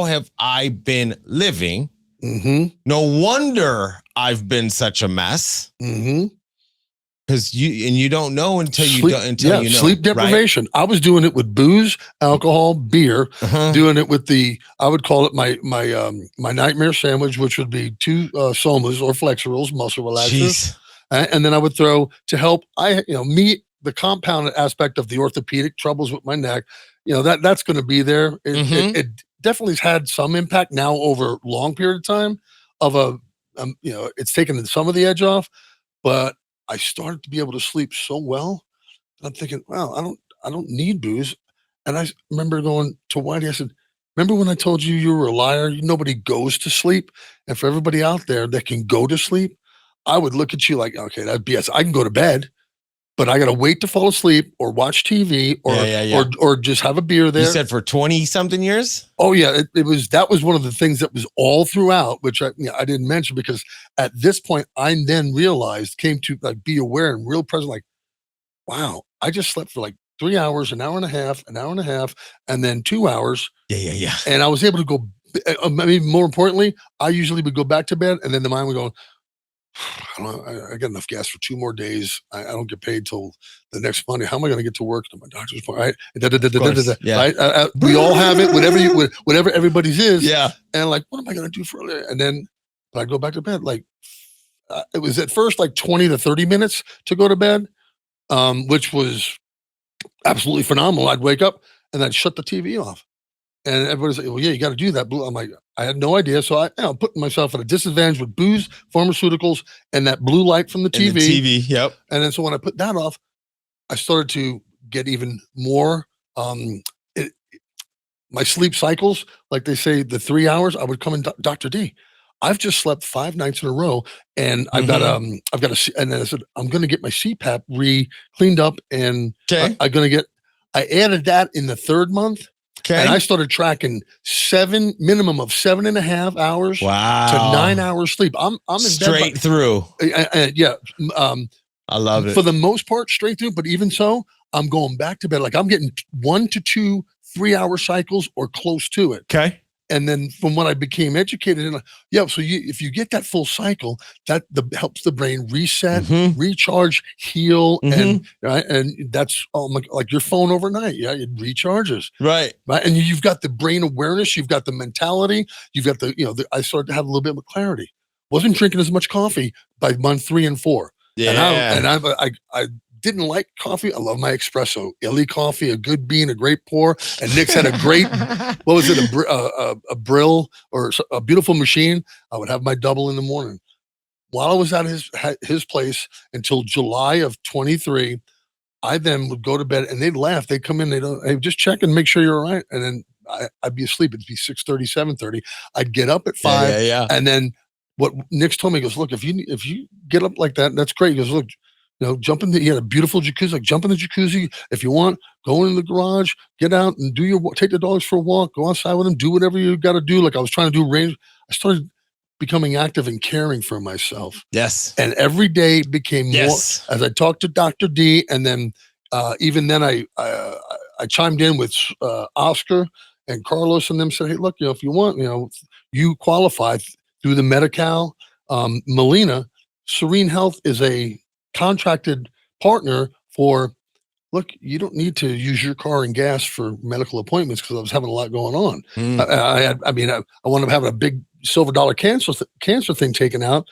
have I been living? No wonder I've been such a mess. Because you don't know until you know. Sleep deprivation. Right? I was doing it with booze, alcohol, beer. Doing it with I would call it my nightmare sandwich, which would be 2 somas or Flexerils, muscle relaxers, and then I would throw to help. Meet the compounded aspect of the orthopedic troubles with my neck. That's going to be there. It definitely has had some impact now over a long period of time. It's taken some of the edge off, but I started to be able to sleep so well. I'm thinking, wow, I don't need booze. And I remember going to Whitey. I said, remember when I told you were a liar? Nobody goes to sleep. And for everybody out there that can go to sleep, I would look at you like, okay, that's BS. I can go to bed, but I got to wait to fall asleep or watch TV or just have a beer there. You said for 20 something years? Oh yeah. That was one of the things that was all throughout, which I didn't mention, because at this point I then came to like be aware and real present, like, wow, I just slept for like 3 hours, an hour and a half, and then 2 hours. Yeah. And I was able to go, I mean, more importantly, I usually would go back to bed and then the mind would go, I got enough gas for 2 more days. I don't get paid till the next Monday. How am I going to get to work to my doctor's appointment? Right? Yeah. Right? We all have it, whatever everybody's is. Yeah. And like, what am I going to do for it? And then I go back to bed. Like, it was at first like 20 to 30 minutes to go to bed, which was absolutely phenomenal. I'd wake up and I'd shut the TV off. And everybody's like, well, yeah, you got to do that. I'm like, I had no idea. So I'm putting myself at a disadvantage with booze, pharmaceuticals, and that blue light from the TV. And the TV, yep. And then so when I put that off, I started to get even more, my sleep cycles, like they say, the 3 hours, I would come in, Dr. D, I've just slept 5 nights in a row, and and then I said, I'm going to get my CPAP cleaned up, and I added that in the 3rd month. Okay. And I started tracking minimum of 7.5 hours to 9 hours sleep. I'm in straight bed through. Yeah. I love it. For the most part, straight through. But even so, I'm going back to bed. Like I'm getting 1 to 2 3-hour cycles or close to it. Okay. And then from when I became educated, so if you get that full cycle, that helps the brain reset, recharge, heal, and that's like your phone overnight. Yeah, it recharges. Right. And you've got the brain awareness, you've got the mentality, you've got I started to have a little bit of clarity. Wasn't drinking as much coffee by month 3 and 4. Yeah. And I didn't like coffee. I love my espresso. Illy coffee, a good bean, a great pour. And Nick's had a great, what was it, a Brill or a beautiful machine. I would have my double in the morning. While I was at his place until July of 23, I then would go to bed and they'd laugh. They'd come in, hey, just check and make sure you're all right. And then I'd be asleep. It'd be 6:30, 7:30. I'd get up at 5. Yeah. And then what Nick's told me, he goes, look, if you get up like that, that's great. He goes, look, jump in he had a beautiful jacuzzi, like jump in the jacuzzi. If you want, go in the garage, get out and take the dogs for a walk, go outside with them, do whatever you got to do. Like I was trying to do range. I started becoming active and caring for myself. Yes. And every day became more as I talked to Dr. D. And then even then I chimed in with Oscar and Carlos and them said, hey, look, if you want, you qualify through the Medi-Cal. Melina, Serene Health is a contracted partner for, look, you don't need to use your car and gas for medical appointments, because I was having a lot going on. I wound up having a big silver dollar cancer thing taken out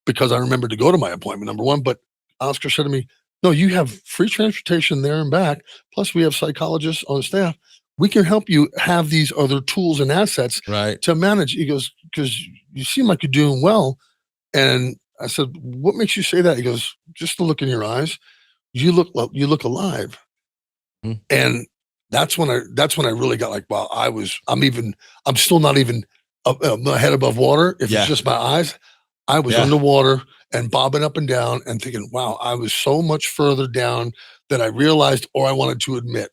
because I remembered to go to my appointment, number one. But Oscar said to me, no, you have free transportation there and back. Plus we have psychologists on staff. We can help you have these other tools and assets to manage. He goes, because you seem like you're doing well. And I said, what makes you say that? He goes, just the look in your eyes. You look alive. And that's when I really got like, wow, I'm still not even my head above water. If it's just my eyes, I was underwater and bobbing up and down and thinking, wow, I was so much further down than I realized or I wanted to admit.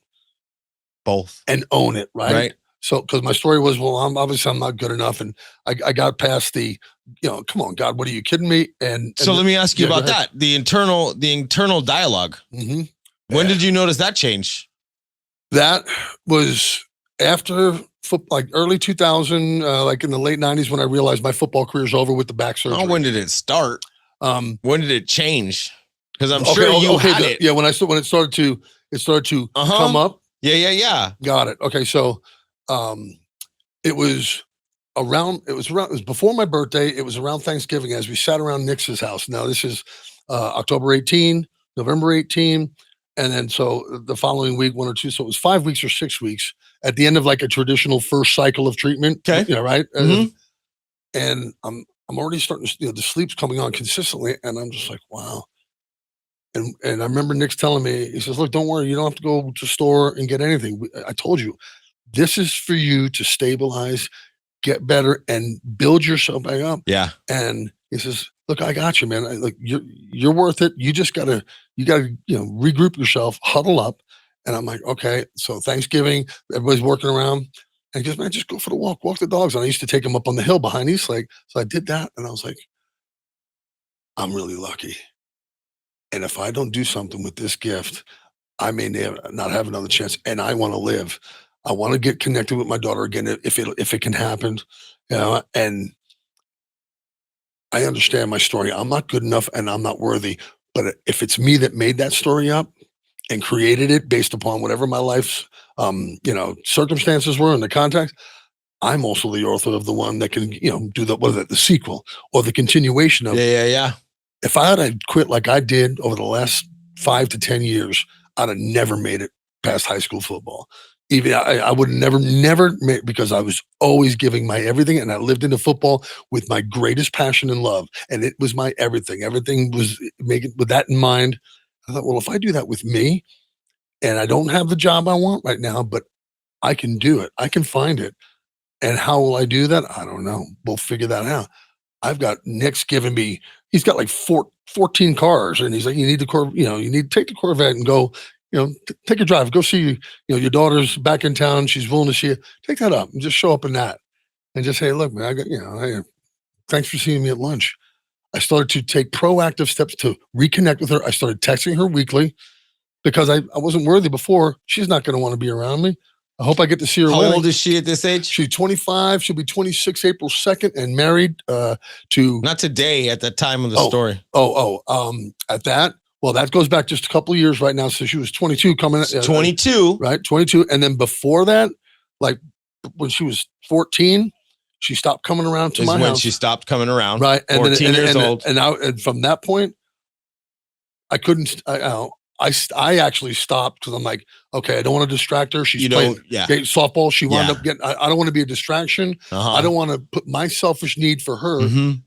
Both. And own it. Right. So, because my story was, well, I'm not good enough. And I got past the, come on, God, what are you kidding me? And so let me ask you about that. The internal dialogue. When did you notice that change? That was after like early 2000, like in the late 90s, when I realized my football career is over with the back surgery. Oh, when did it start? When did it change? Because I'm sure you had it. Yeah, when it started to come up. Yeah. Got it. Okay, so it was before my birthday. It was around Thanksgiving as we sat around Nix's house. Now this is October 18, November 18. And then so the following week, 1 or 2. So it was 5 weeks or 6 weeks at the end of like a traditional first cycle of treatment. Okay. Right. And I'm already starting to, the sleep's coming on consistently. And I'm just like, wow. And I remember Nick's telling me, he says, look, don't worry. You don't have to go to the store and get anything. I told you, this is for you to stabilize, get better, and build yourself back up. Yeah. And He says, look, I got you, man. Like you're worth it. You gotta, regroup yourself, huddle up. And I'm like, okay. So Thanksgiving, everybody's working around. And he goes, man, just go for the walk the dogs. And I used to take him up on the hill behind Eastlake. So I did that. And I was like, I'm really lucky. And if I don't do something with this gift, I may not have another chance. And I want to live. I want to get connected with my daughter again if it can happen. And I understand my story. I'm not good enough and I'm not worthy. But if it's me that made that story up and created it based upon whatever my life's circumstances were in the context, I'm also the author of the one that can, do the sequel or the continuation of. Yeah. If I had quit like I did over the last 5 to 10 years, I'd have never made it past high school football. Even I would never made, because I was always giving my everything, and I lived into football with my greatest passion and love, and it was my everything. Everything was making with that in mind. I thought, well, if I do that with me, and I don't have the job I want right now, but I can do it. I can find it. And how will I do that? I don't know. We'll figure that out. I've got Nick's giving me, he's got like 14 cars, and he's like, you need you need to take the Corvette and go, take a drive, go see, your daughter's back in town. She's willing to see you. Take that up and just show up in that and just say, look, man, I got, hey, thanks for seeing me at lunch. I started to take proactive steps to reconnect with her. I started texting her weekly because I wasn't worthy before. She's not going to want to be around me. I hope I get to see her. How old is she at this age? She's 25. She'll be 26 April 2nd and married to. Not today, at the time of the story. At that. Well, that goes back just a couple of years right now. So she was 22 coming. 22. Right, 22. And then before that, like when she was 14, she stopped coming around to my house. When she stopped coming around. Right. And 14 years old. And from that point, I couldn't. I actually stopped because I'm like, okay, I don't want to distract her. She's playing softball. She wound up getting, I don't want to be a distraction. I don't want to put my selfish need for her.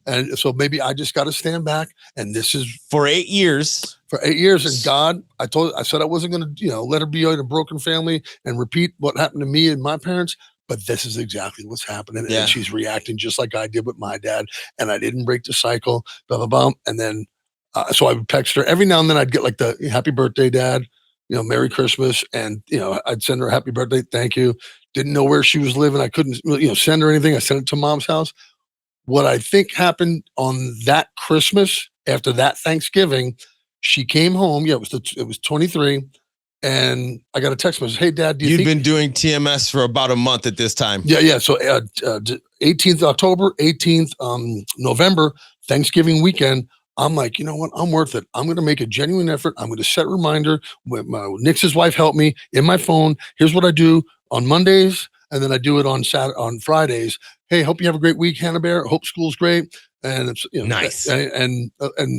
And so maybe I just got to stand back. And this is for 8 years. For 8 years. And God, I said I wasn't going to, let her be in a broken family and repeat what happened to me and my parents. But this is exactly what's happening. And she's reacting just like I did with my dad. And I didn't break the cycle, blah, blah, blah. And then, so I would text her every now and then. I'd get like the happy birthday, Dad, Merry Christmas. And, I'd send her a happy birthday. Thank you. Didn't know where she was living. I couldn't, send her anything. I sent it to Mom's house. What I think happened on that Christmas after that Thanksgiving, she came home. Yeah, it was 23. And I got a text message. Hey, Dad, You'd been doing TMS for about a month at this time. Yeah. So 18th October, 18th November, Thanksgiving weekend. I'm like, you know what? I'm worth it. I'm going to make a genuine effort. I'm going to set a reminder. Nick's wife helped me in my phone. Here's what I do on Mondays, and then I do it on Fridays. Hey, hope you have a great week, Hannah Bear. Hope school's great. And it's nice. And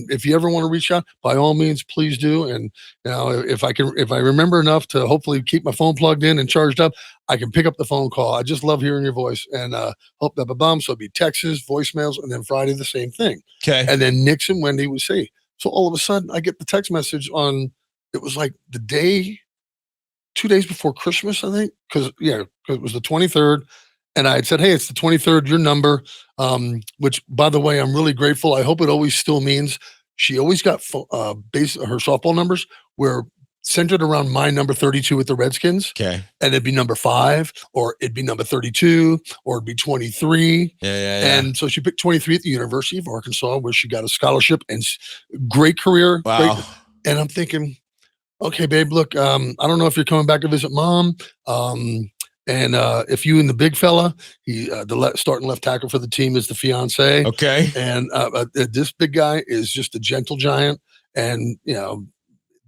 if you ever want to reach out, by all means, please do. And if I remember enough to hopefully keep my phone plugged in and charged up, I can pick up the phone call. I just love hearing your voice. And hope that so it'd be texts, voicemails, and then Friday the same thing. Okay. And then Nick and Wendy would say. So all of a sudden, I get the text message on. It was like the day, 2 days before Christmas, I think, because it was the 23rd. And I had said, hey, it's the 23rd, your number, which, by the way, I'm really grateful. I hope it always still means she always got her softball numbers were centered around my number 32 with the Redskins. Okay. And it'd be number 5, or it'd be number 32, or it'd be 23. Yeah. And so she picked 23 at the University of Arkansas, where she got a scholarship and great career. Wow. And I'm thinking, okay, babe, look, I don't know if you're coming back to visit Mom. And if you and the big fella, the starting left tackle for the team is the fiance. Okay. And this big guy is just a gentle giant. And,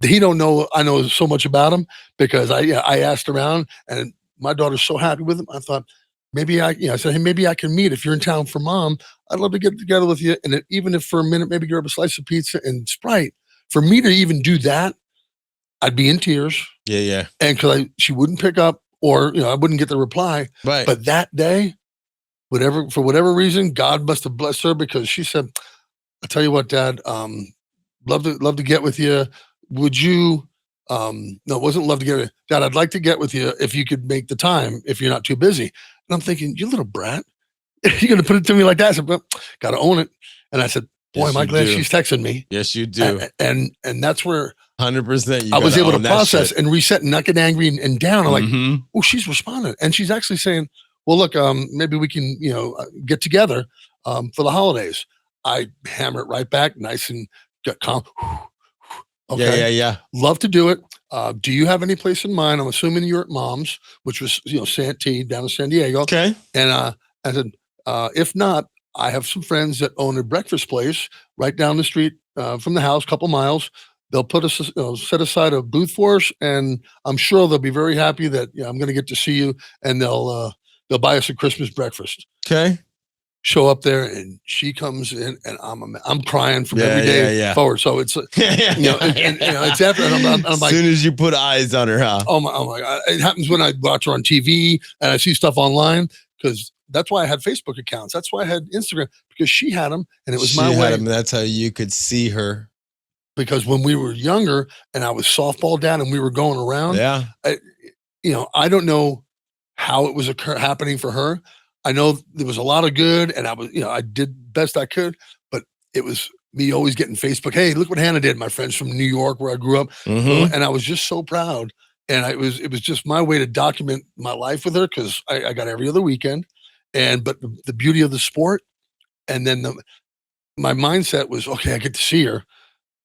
he don't know, I know so much about him because I asked around, and my daughter's so happy with him. I thought maybe I said, hey, maybe I can meet if you're in town for Mom. I'd love to get together with you. And even if for a minute, maybe grab a slice of pizza and Sprite. For me to even do that, I'd be in tears. Yeah. And because she wouldn't pick up, or, I wouldn't get the reply. Right. But that day, for whatever reason, God must have blessed her, because she said, I tell you what, Dad, love to get with you. Would you, no, it wasn't love to get with you. Dad, I'd like to get with you if you could make the time, if you're not too busy. And I'm thinking, you little brat, You're going to put it to me like that? I said, well, got to own it. And I said, boy, Yes, am I you glad do. she's texting me. Yes, you do. And that's where 100%. I was able to process and reset and not get angry and down. I'm like, oh, she's responding. And she's actually saying, well, look, maybe we can, get together for the holidays. I hammer it right back, nice and get calm. Okay. Yeah. Love to do it. Do you have any place in mind? I'm assuming you're at Mom's, which was, Santee down in San Diego. Okay. And I said, if not, I have some friends that own a breakfast place right down the street from the house, couple miles. They'll put us, set aside a booth for us, and I'm sure they'll be very happy that I'm going to get to see you, and they'll buy us a Christmas breakfast. Okay. Show up there, and she comes in, and I'm crying from every day forward. So it's it's after, and I'm as like, soon as you put eyes on her, huh? oh my God. It happens when I watch her on TV and I see stuff online, because that's why I had Facebook accounts. That's why I had Instagram, because she had them, and it was my way. That's how you could see her. Because when we were younger and I was softball dad and we were going around, I don't know how it was happening for her. I know there was a lot of good, and I was, I did best I could, but it was me always getting Facebook. Hey, look what Hannah did. My friends from New York, where I grew up, and I was just so proud. And it was just my way to document my life with her, because I got every other weekend, but the beauty of the sport, and then my mindset was, okay, I get to see her.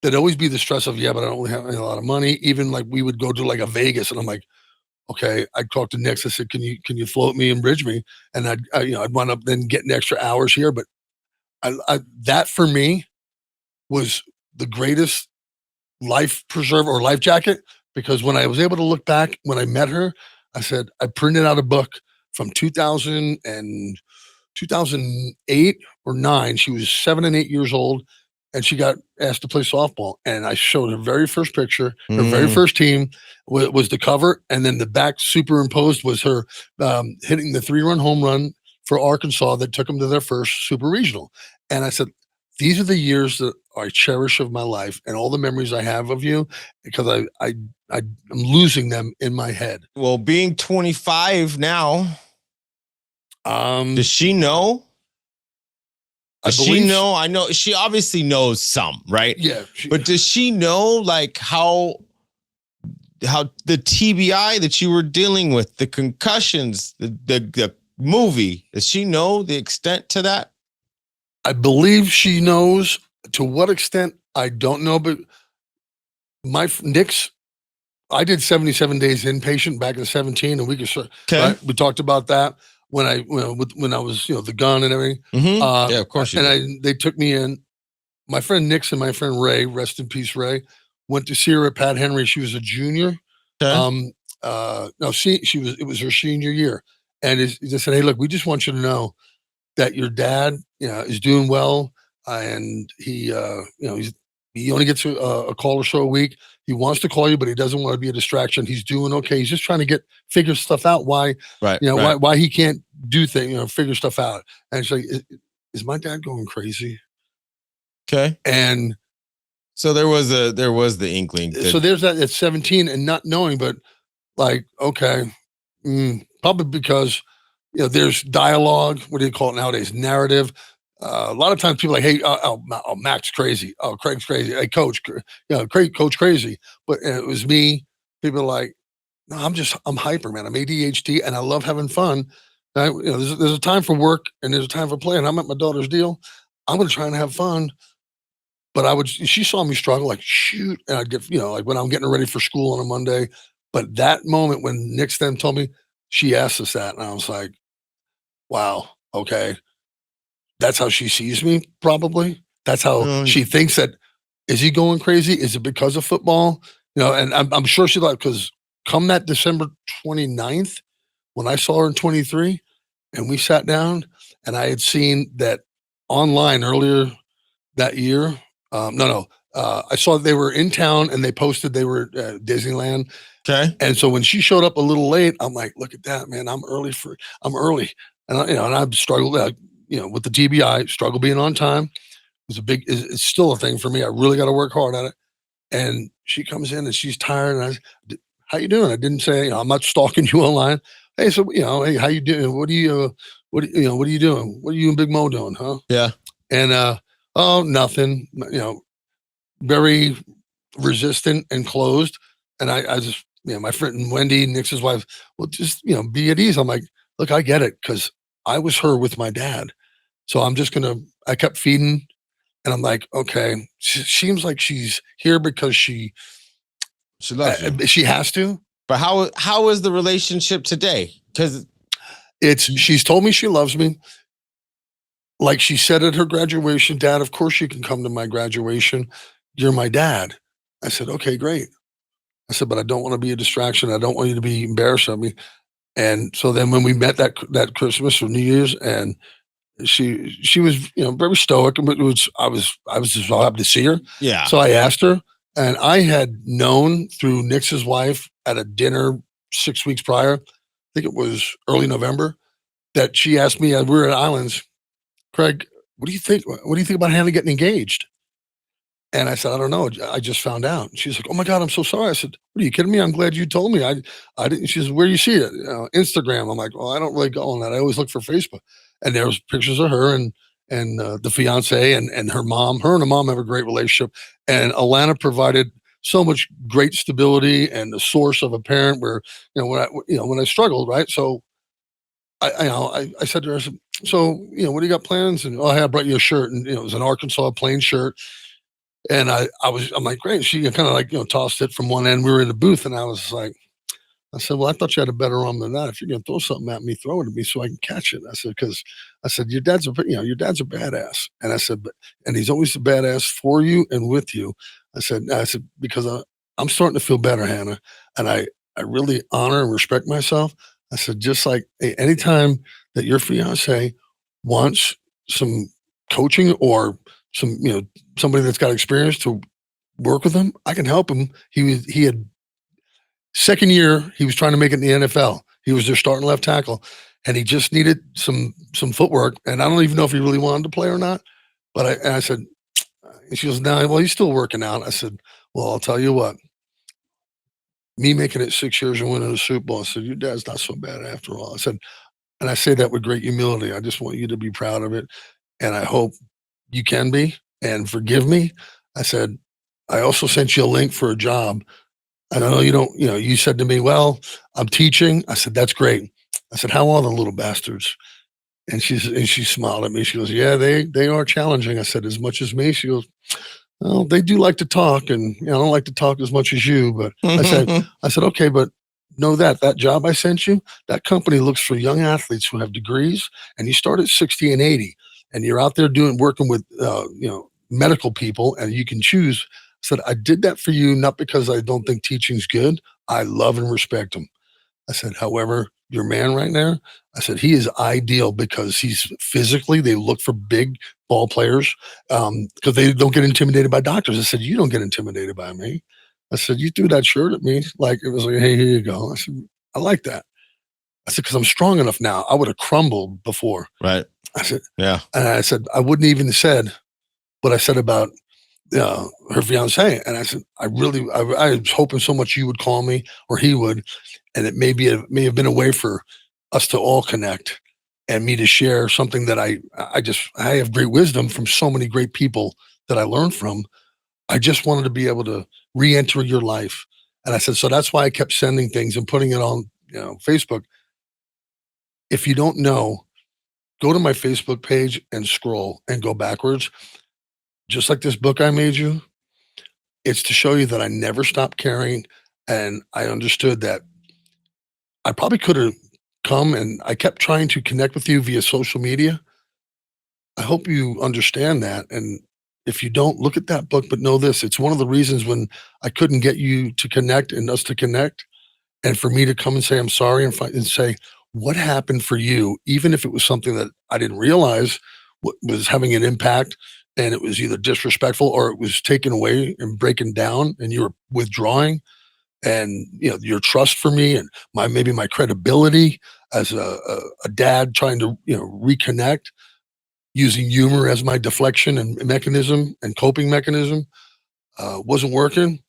There'd always be the stress of, but I don't really have a lot of money. Even like we would go to like a Vegas, and I'm like, okay, I'd talk to Nick. I said, can you float me and bridge me? And I'd wind up then getting extra hours here. But that for me was the greatest life preserver or life jacket, because when I was able to look back when I met her, I said, I printed out a book from 2008 or 9. She was 7 and 8 years old, and she got asked to play softball. And I showed her very first picture, her very first team was the cover. And then the back superimposed was her hitting the 3-run home run for Arkansas that took them to their first super regional. And I said, these are the years that I cherish of my life, and all the memories I have of you, because I'm losing them in my head. Well, being 25 now, does she know? Does she know? I know she obviously knows some, right? Yeah. But does she know like how the TBI that you were dealing with, the concussions, the movie, does she know the extent to that? I believe she knows. To what extent, I don't know. But Nick's, I did 77 days inpatient back in 17, and we we talked about that when I was the gun and everything. Yeah, of course. They took me in. My friend Nick's and my friend Ray, rest in peace, Ray, went to see her at Pat Henry. She was a junior. Okay. It was her senior year, and they said, hey, look, we just want you to know that your dad, is doing well, and he only gets a call or so a week. He wants to call you, but he doesn't want to be a distraction. He's doing okay. He's just trying to figure stuff out. Why, why he can't do things, figure stuff out. And she's like, is my dad going crazy? Okay. And so there was the inkling. So there's that at 17 and not knowing, but like, okay, probably because there's dialogue. What do you call it nowadays? Narrative. A lot of times people are like, hey, Mac's crazy. Oh, Craig's crazy. Hey, Coach, Coach crazy. But it was me. People are like, no, I'm hyper, man. I'm ADHD, and I love having fun. There's a time for work and there's a time for play. And I'm at my daughter's deal. I'm going to try and have fun. But she saw me struggle, like, shoot. And I'd get, like when I'm getting ready for school on a Monday. But that moment when Nick's then told me, she asked us that, and I was like, wow, okay. That's how she sees me, probably. That's how she thinks that, is he going crazy? Is it because of football? And I'm sure she because come that December 29th, when I saw her in 23, and we sat down, and I had seen that online earlier that year. I saw they were in town, and they posted they were at Disneyland. Okay. And so when she showed up a little late, I'm like, look at that, man. I'm early. And I've struggled, with the TBI, struggle being on time. It's still a thing for me. I really got to work hard at it. And she comes in and she's tired. And I said, how you doing? I didn't say, I'm not stalking you online. Hey, so, hey, how you doing? What what are you doing? What are you and Big Mo doing, huh? Yeah. And oh, nothing. Very resistant and closed. And I just, my friend Wendy, Nix's wife, well, just be at ease. I'm like, look, I get it because I was her with my dad. So I'm just gonna. I kept feeding, and I'm like, okay, she seems like she's here because she loves you. she has to. But how is the relationship today? Because she's told me she loves me. Like she said at her graduation, Dad, of course you can come to my graduation. You're my dad. I said, okay, great. I said, but I don't want to be a distraction. I don't want you to be embarrassed of me. And so then when we met that Christmas or New Year's, and she was very stoic, but I was just so happy to see her. Yeah. So I asked her, and I had known through Nix's wife at a dinner 6 weeks prior, I think it was early November, that she asked me, we were at Islands, Craig, what do you think? What do you think about Hannah getting engaged? And I said, I don't know. I just found out. She's like, oh my God, I'm so sorry. I said, what are you kidding me? I'm glad you told me. I didn't. She says, where do you see it? Instagram. I'm like, well, I don't really go on that. I always look for Facebook. And there was pictures of her and the fiance and her mom. Her and her mom have a great relationship. And Alana provided so much great stability and the source of a parent where, when I struggled, right? So I said to her, I said, so, what do you got plans? And oh, hey, I brought you a shirt, and it was an Arkansas plain shirt. And I'm like, great. She kind of like, tossed it from one end. We were in the booth, and I was like, I said, well, I thought you had a better arm than that. If you're going to throw something at me, throw it at me so I can catch it. I said, because I said, your dad's a badass. And I said, and he's always a badass for you and with you. I said, because I'm starting to feel better, Hannah. And I really honor and respect myself. I said, just like anytime that your fiance wants some coaching or some, somebody that's got experience to work with him, I can help him. He had second year, he was trying to make it in the NFL. He was their starting left tackle, and he just needed some footwork. And I don't even know if he really wanted to play or not. But I said, and she goes, no, well, he's still working out. I said, well, I'll tell you what, me making it 6 years and winning a Super Bowl, I said, your dad's not so bad after all. I said, and I say that with great humility. I just want you to be proud of it. And I hope you can be, and forgive me. I said, I also sent you a link for a job. I know you don't, you said to me, well, I'm teaching. I said, that's great. I said, how are the little bastards? And she smiled at me. She goes, yeah, they are challenging. I said, as much as me? She goes, well, they do like to talk, and I don't like to talk as much as you. But I said, okay, but know that job I sent you, that company looks for young athletes who have degrees, and you start at 60 and 80, and you're out there working with, medical people, and you can choose. I said, I did that for you, not because I don't think teaching's good. I love and respect him. I said, however, your man right now, I said, he is ideal because he's physically, they look for big ball players because they don't get intimidated by doctors. I said, you don't get intimidated by me. I said, you threw that shirt at me like it was like, hey, here you go. I said, I like that. I said, because I'm strong enough now. I would have crumbled before. Right. I said, yeah. And I said, I wouldn't even said what I said about her fiance. And I said, I was hoping so much you would call me or he would. And it may have been a way for us to all connect and me to share something that I have great wisdom from so many great people that I learned from. I just wanted to be able to re-enter your life. And I said, so that's why I kept sending things and putting it on, Facebook. If you don't know, go to my Facebook page and scroll and go backwards. Just like this book I made you, it's to show you that I never stopped caring. And I understood that I probably could have come, and I kept trying to connect with you via social media. I hope you understand that. And if you don't, look at that book, but know this, it's one of the reasons when I couldn't get you to connect and us to connect, and for me to come and say, I'm sorry, and say, what happened for you, even if it was something that I didn't realize was having an impact, and it was either disrespectful or it was taken away and breaking down and you were withdrawing, and your trust for me and maybe my credibility as a dad trying to reconnect using humor as my deflection and mechanism and coping mechanism wasn't working.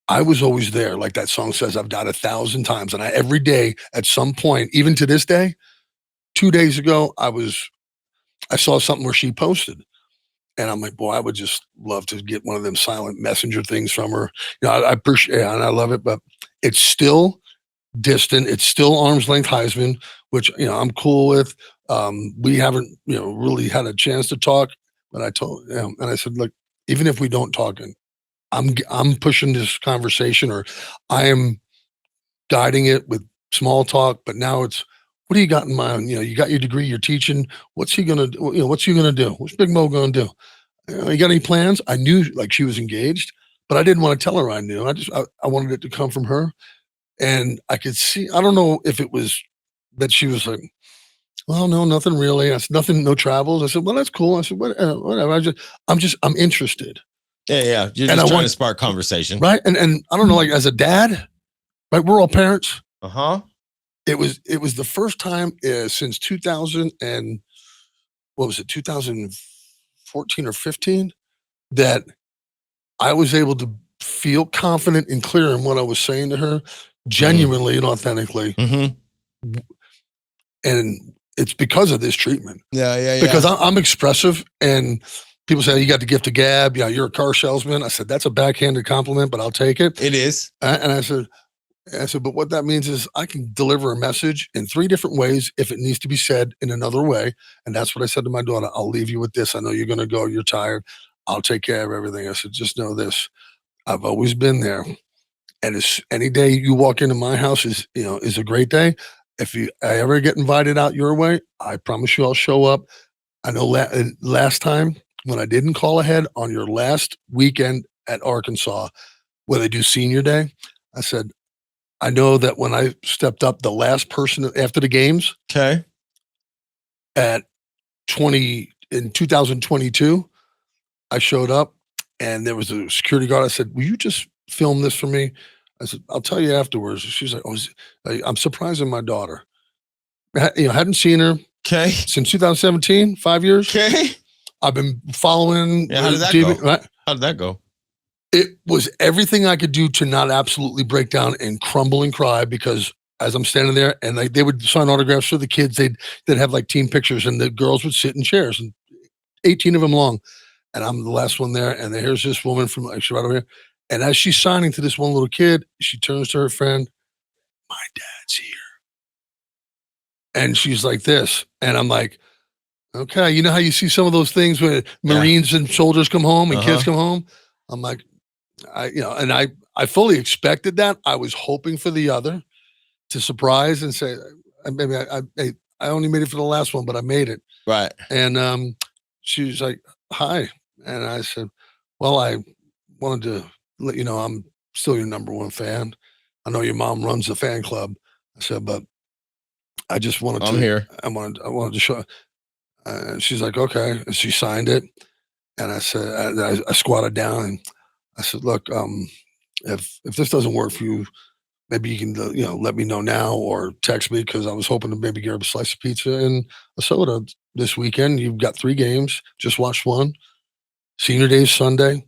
I was always there. Like that song says, I've died 1,000 times. And every day at some point, even to this day, 2 days ago, I saw something where she posted, and I'm like, boy, I would just love to get one of them silent messenger things from her. I appreciate it and I love it, but it's still distant. It's still arm's length Heisman, which I'm cool with. We haven't really had a chance to talk, but I told him and I said, look, even if we don't talk, and I'm pushing this conversation, or I am guiding it with small talk. But now it's, what do you got in mind? You got your degree, you're teaching. What's he gonna do? What's he gonna do? What's Big Mo gonna do? You got any plans? I knew like she was engaged, but I didn't want to tell her I knew. I wanted it to come from her. And I could see, I don't know if it was that she was like, well, no, nothing really. I said, nothing, no travels. I said, well, that's cool. I said, whatever. I'm interested. Yeah. You're And just trying to spark conversation. Right. And I don't know, like as a dad, right? We're all parents. Uh-huh. It was the first time since 2000 and what was it, 2014 or 15, that I was able to feel confident and clear in what I was saying to her, genuinely and authentically. Mm-hmm. And it's because of this treatment. Yeah. Because I'm expressive, and people say, you got the gift of gab. Yeah, you're a car salesman. I said, that's a backhanded compliment, but I'll take it. It is. And I said, but what that means is I can deliver a message in 3 different ways if it needs to be said in another way. And that's what I said to my daughter. I'll leave you with this. I know you're going to go. You're tired. I'll take care of everything. I said, just know this. I've always been there. And any day you walk into my house is a great day. If I ever get invited out your way, I promise you I'll show up. I know last time when I didn't call ahead on your last weekend at Arkansas, where they do senior day, I said, I know that when I stepped up, the last person after the games, okay, in 2022, I showed up and there was a security guard. I said, will you just film this for me? I said, I'll tell you afterwards. She's like, I'm surprising my daughter. Hadn't seen her since 2017, 5 years. Okay. I've been following. Yeah, how did that TV, go? right? How did that go? It was everything I could do to not absolutely break down and crumble and cry, because as I'm standing there and they would sign autographs for the kids, they'd have like team pictures, and the girls would sit in chairs, and 18 of them long. And I'm the last one there. And here's this woman from actually right over here. And as she's signing to this one little kid, she turns to her friend, my dad's here. And she's like this. And I'm like, okay, you know how you see some of those things when Marines and soldiers come home and kids come home? I'm like, I fully expected that. I was hoping for the other to surprise and say, maybe I only made it for the last one, but I made it. Right. And she was like, hi. And I said, well, I wanted to let you know I'm still your number one fan. I know your mom runs the fan club. I said, but I just wanted to. I'm here. I wanted to show. And she's like, okay. And she signed it. And I said, I squatted down and I said, look, if this doesn't work for you, maybe you can, let me know now or text me, because I was hoping to maybe grab a slice of pizza and a soda this weekend. You've got 3 games. Just watched one. Senior day is Sunday.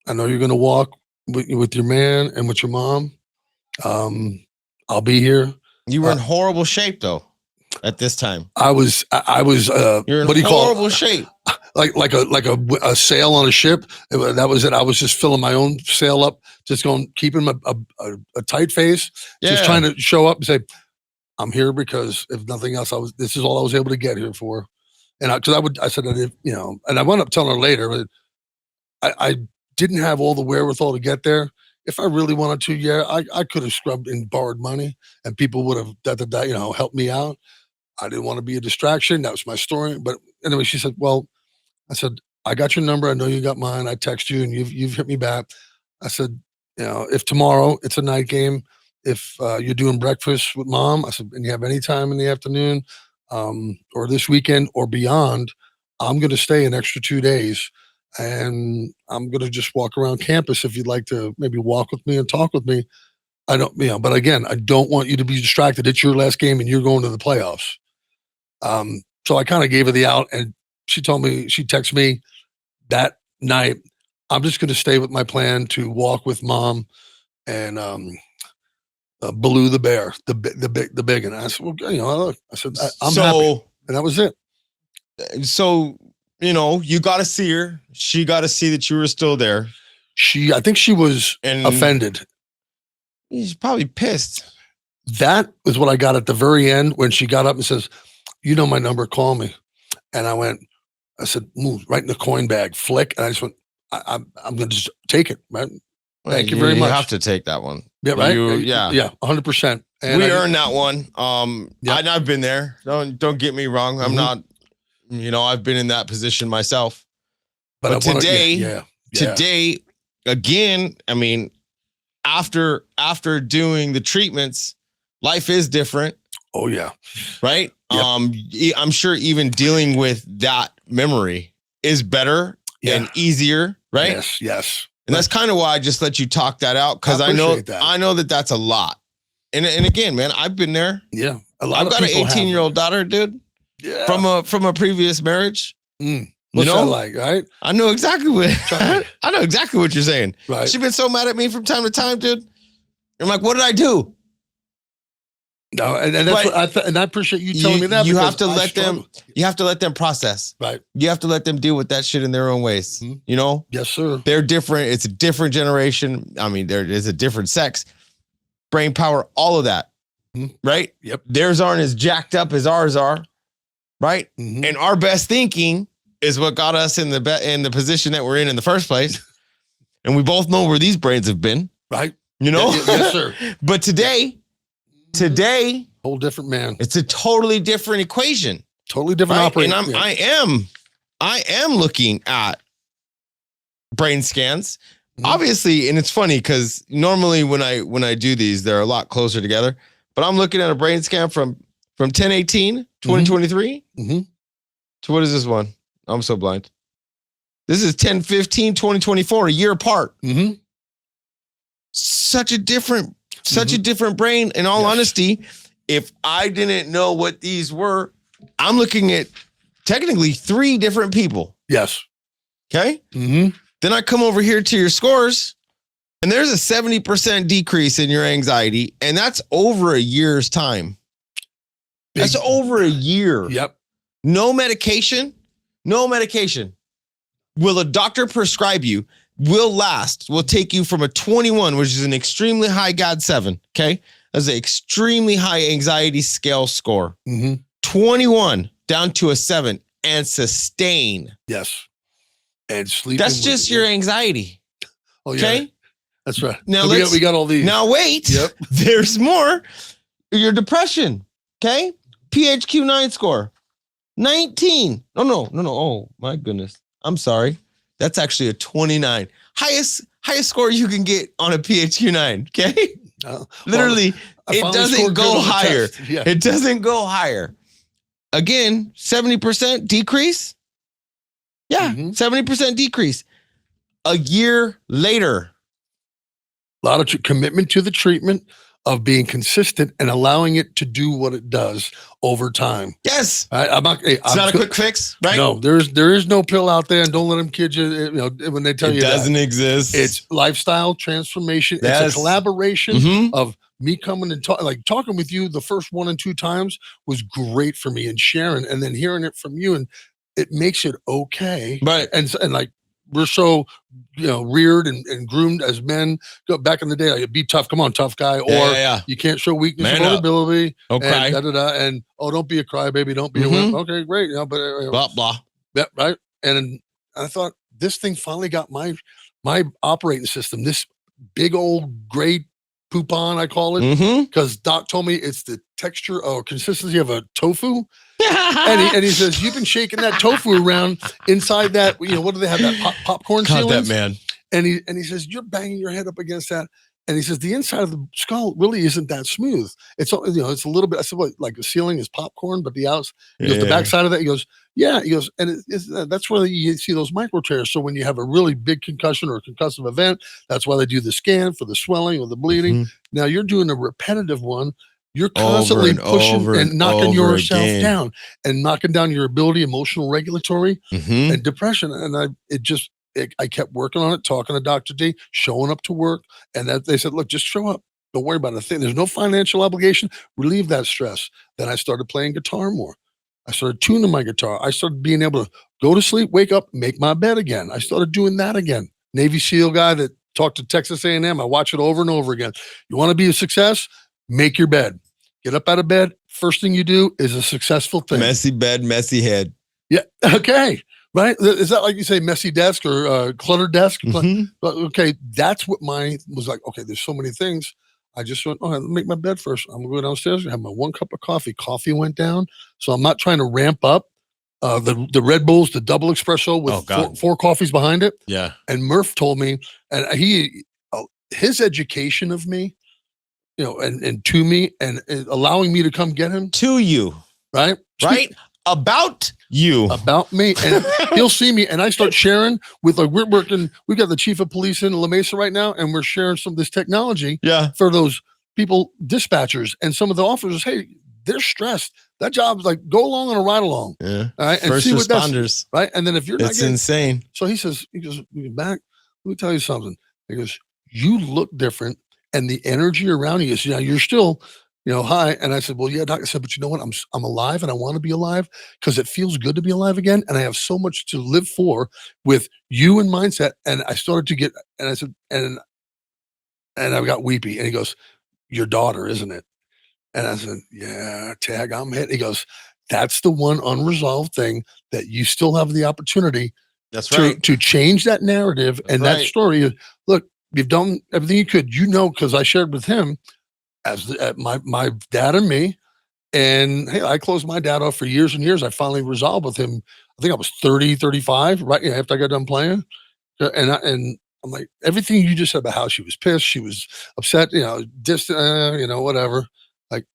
I know you're going to walk with your man and with your mom. I'll be here. You were in horrible shape though at this time. I was You're in what do you horrible call it? shape. Like a sail on a ship. That was it. I was just filling my own sail up, just keeping a tight face, just trying to show up and say, I'm here because if nothing else, this is all I was able to get here for. And I said, and I wound up telling her later, but I didn't have all the wherewithal to get there. If I really wanted to, I could have scrubbed and borrowed money, and people would have helped me out. I didn't want to be a distraction. That was my story. But anyway, she said, well, I said, I got your number. I know you got mine. I text you and you've hit me back. I said, if tomorrow it's a night game, if you're doing breakfast with mom, I said, and you have any time in the afternoon or this weekend or beyond, I'm going to stay an extra 2 days. And I'm going to just walk around campus if you'd like to maybe walk with me and talk with me. I don't, but again, I don't want you to be distracted. It's your last game and you're going to the playoffs. So I kind of gave her the out, and she texted me that night, I'm just going to stay with my plan to walk with mom and Blue the bear, the big, and I said, well, look, I said, I'm so, happy, and that was it. So, you got to see her. She got to see that you were still there. I think she was offended. She's probably pissed. That is what I got at the very end when she got up and says, "You know my number, call me." And I said, move right in the coin bag, flick, and I just went, I'm going to just take it, right? Thank you very much. You have to take that one. Yeah, right. Yeah, 100%. And we earned that one. I've been there. Don't get me wrong. I'm not. I've been in that position myself. But today, again, I mean, after doing the treatments, life is different. Oh yeah, right. Yep. I'm sure even dealing with that memory is better and easier, right? Yes. And that's kind of why I just let you talk that out, because I know that that's a lot. And again, man, I've been there. Yeah, I've got an 18-year-old daughter, dude. Yeah, from a previous marriage. What's that like, right? I know exactly what I know exactly what you're saying. Right. She's been so mad at me from time to time, dude. I'm like, what did I do? No, and that's what I appreciate you telling me that. You have to let them. You have to let them process. Right. You have to let them deal with that shit in their own ways. Yes, sir. They're different. It's a different generation. I mean, there is a different sex, brain power, all of that. Right. Yep. Theirs aren't as jacked up as ours are. Right. And our best thinking is what got us in the position that we're in the first place. And we both know where these brains have been. Right. Yes, sir. But today, whole different man. It's a totally different equation. Totally different operating. And I am looking at brain scans. Obviously, and it's funny because normally when I do these, they're a lot closer together. But I'm looking at a brain scan from 10/18, 2023 to what is this one? I'm so blind. This is 10/15, 2024, a year apart. Such a different brain. In all honesty, if I didn't know what these were, I'm looking at technically 3 different people. Yes. Okay. Then I come over here to your scores, and there's a 70% decrease in your anxiety, and that's over a year's time. That's over a year. Yep. No medication. Will a doctor prescribe you? Will take you from a 21, which is an extremely high GAD-7. Okay. That's an extremely high anxiety scale score. 21 down to a 7 and sustain. Yes. And sleep. That's just your anxiety. Oh, yeah. Okay. That's right. Now we got all these. Now wait. Yep. There's more. Your depression. Okay. PHQ-9 score. 19. No. Oh my goodness. I'm sorry. That's actually a 29. Highest score you can get on a PHQ-9. Okay. Literally, it doesn't go higher. Yeah. It doesn't go higher. Again, 70% decrease. Yeah, 70% decrease. A year later. A lot of commitment to the treatment, of being consistent and allowing it to do what it does over time. Yes. It's not a quick fix, right? No, there is no pill out there, and don't let them kid you. When they tell you it doesn't exist. It's lifestyle transformation. Yes. It's a collaboration of me coming and talking with you the first 1 and 2 times was great for me, and sharing, and then hearing it from you, and it makes it okay. Right. And like, we're so, reared and groomed as men. Go back in the day, like, be tough. Come on, tough guy. Or you can't show weakness or vulnerability. Okay. And don't be a crybaby. Don't be a wimp. Okay, great. Blah blah. Yeah, right. And I thought this thing finally got my operating system. This big old gray poupon, I call it, because Doc told me it's the texture or consistency of a tofu. and he says, you've been shaking that tofu around inside that, what do they have, that popcorn ceilings? That man. And he says, you're banging your head up against that. And he says, the inside of the skull really isn't that smooth. It's, it's a little bit, I said, what, like the ceiling is popcorn, but the outs, the backside of that, he goes, yeah, he goes, and that's where you see those micro tears. So when you have a really big concussion or a concussive event, that's why they do the scan for the swelling or the bleeding. Now you're doing a repetitive one. You're constantly pushing and knocking yourself down and knocking down your ability, emotional, regulatory, and depression. And I kept working on it, talking to Dr. D, showing up to work. And that they said, look, just show up. Don't worry about a thing. There's no financial obligation. Relieve that stress. Then I started playing guitar more. I started tuning my guitar. I started being able to go to sleep, wake up, make my bed again. I started doing that again. Navy SEAL guy that talked to Texas A&M. I watch it over and over again. You want to be a success? Make your bed. Get up out of bed. First thing you do is a successful thing. Messy bed, messy head. Yeah. Okay. Right. Is that like you say messy desk or cluttered desk? Mhm. But okay. That's what mine was like. Okay. There's so many things. I just went, oh, let me make my bed first. I'm gonna go downstairs and have my 1 cup of coffee. Coffee went down. So I'm not trying to ramp up the Red Bulls, the double espresso with four coffees behind it. Yeah. And Murph told me, and his education of me, and to me and allowing me to come get him. To you. Right? Right? About you. About me. And he'll see me and I start sharing with we're working, we got the chief of police in La Mesa right now, and we're sharing some of this technology for those people, dispatchers, and some of the officers. Hey, they're stressed. That job's like, go along on a ride along. Yeah. All right. And First see responders. Right. And then if you're it's insane. So he goes, back, let me tell you something. He goes, you look different. And the energy around you is, you're still, hi. And I said, well, yeah, doc. I said, but you know what? I'm alive and I want to be alive because it feels good to be alive again. And I have so much to live for with you in mindset. And I started to get, and I said, and I got weepy. And he goes, your daughter, isn't it? And I said, yeah, tag, I'm hit. He goes, that's the one unresolved thing that you still have the opportunity to change that narrative. That's that story. Look, you've done everything you could, because I shared with him as my dad and me. And hey, I closed my dad off for years and years. I finally resolved with him. I think I was 30, 35, right after I got done playing. And I'm like, everything you just said about how she was pissed, she was upset, distant, whatever. Like,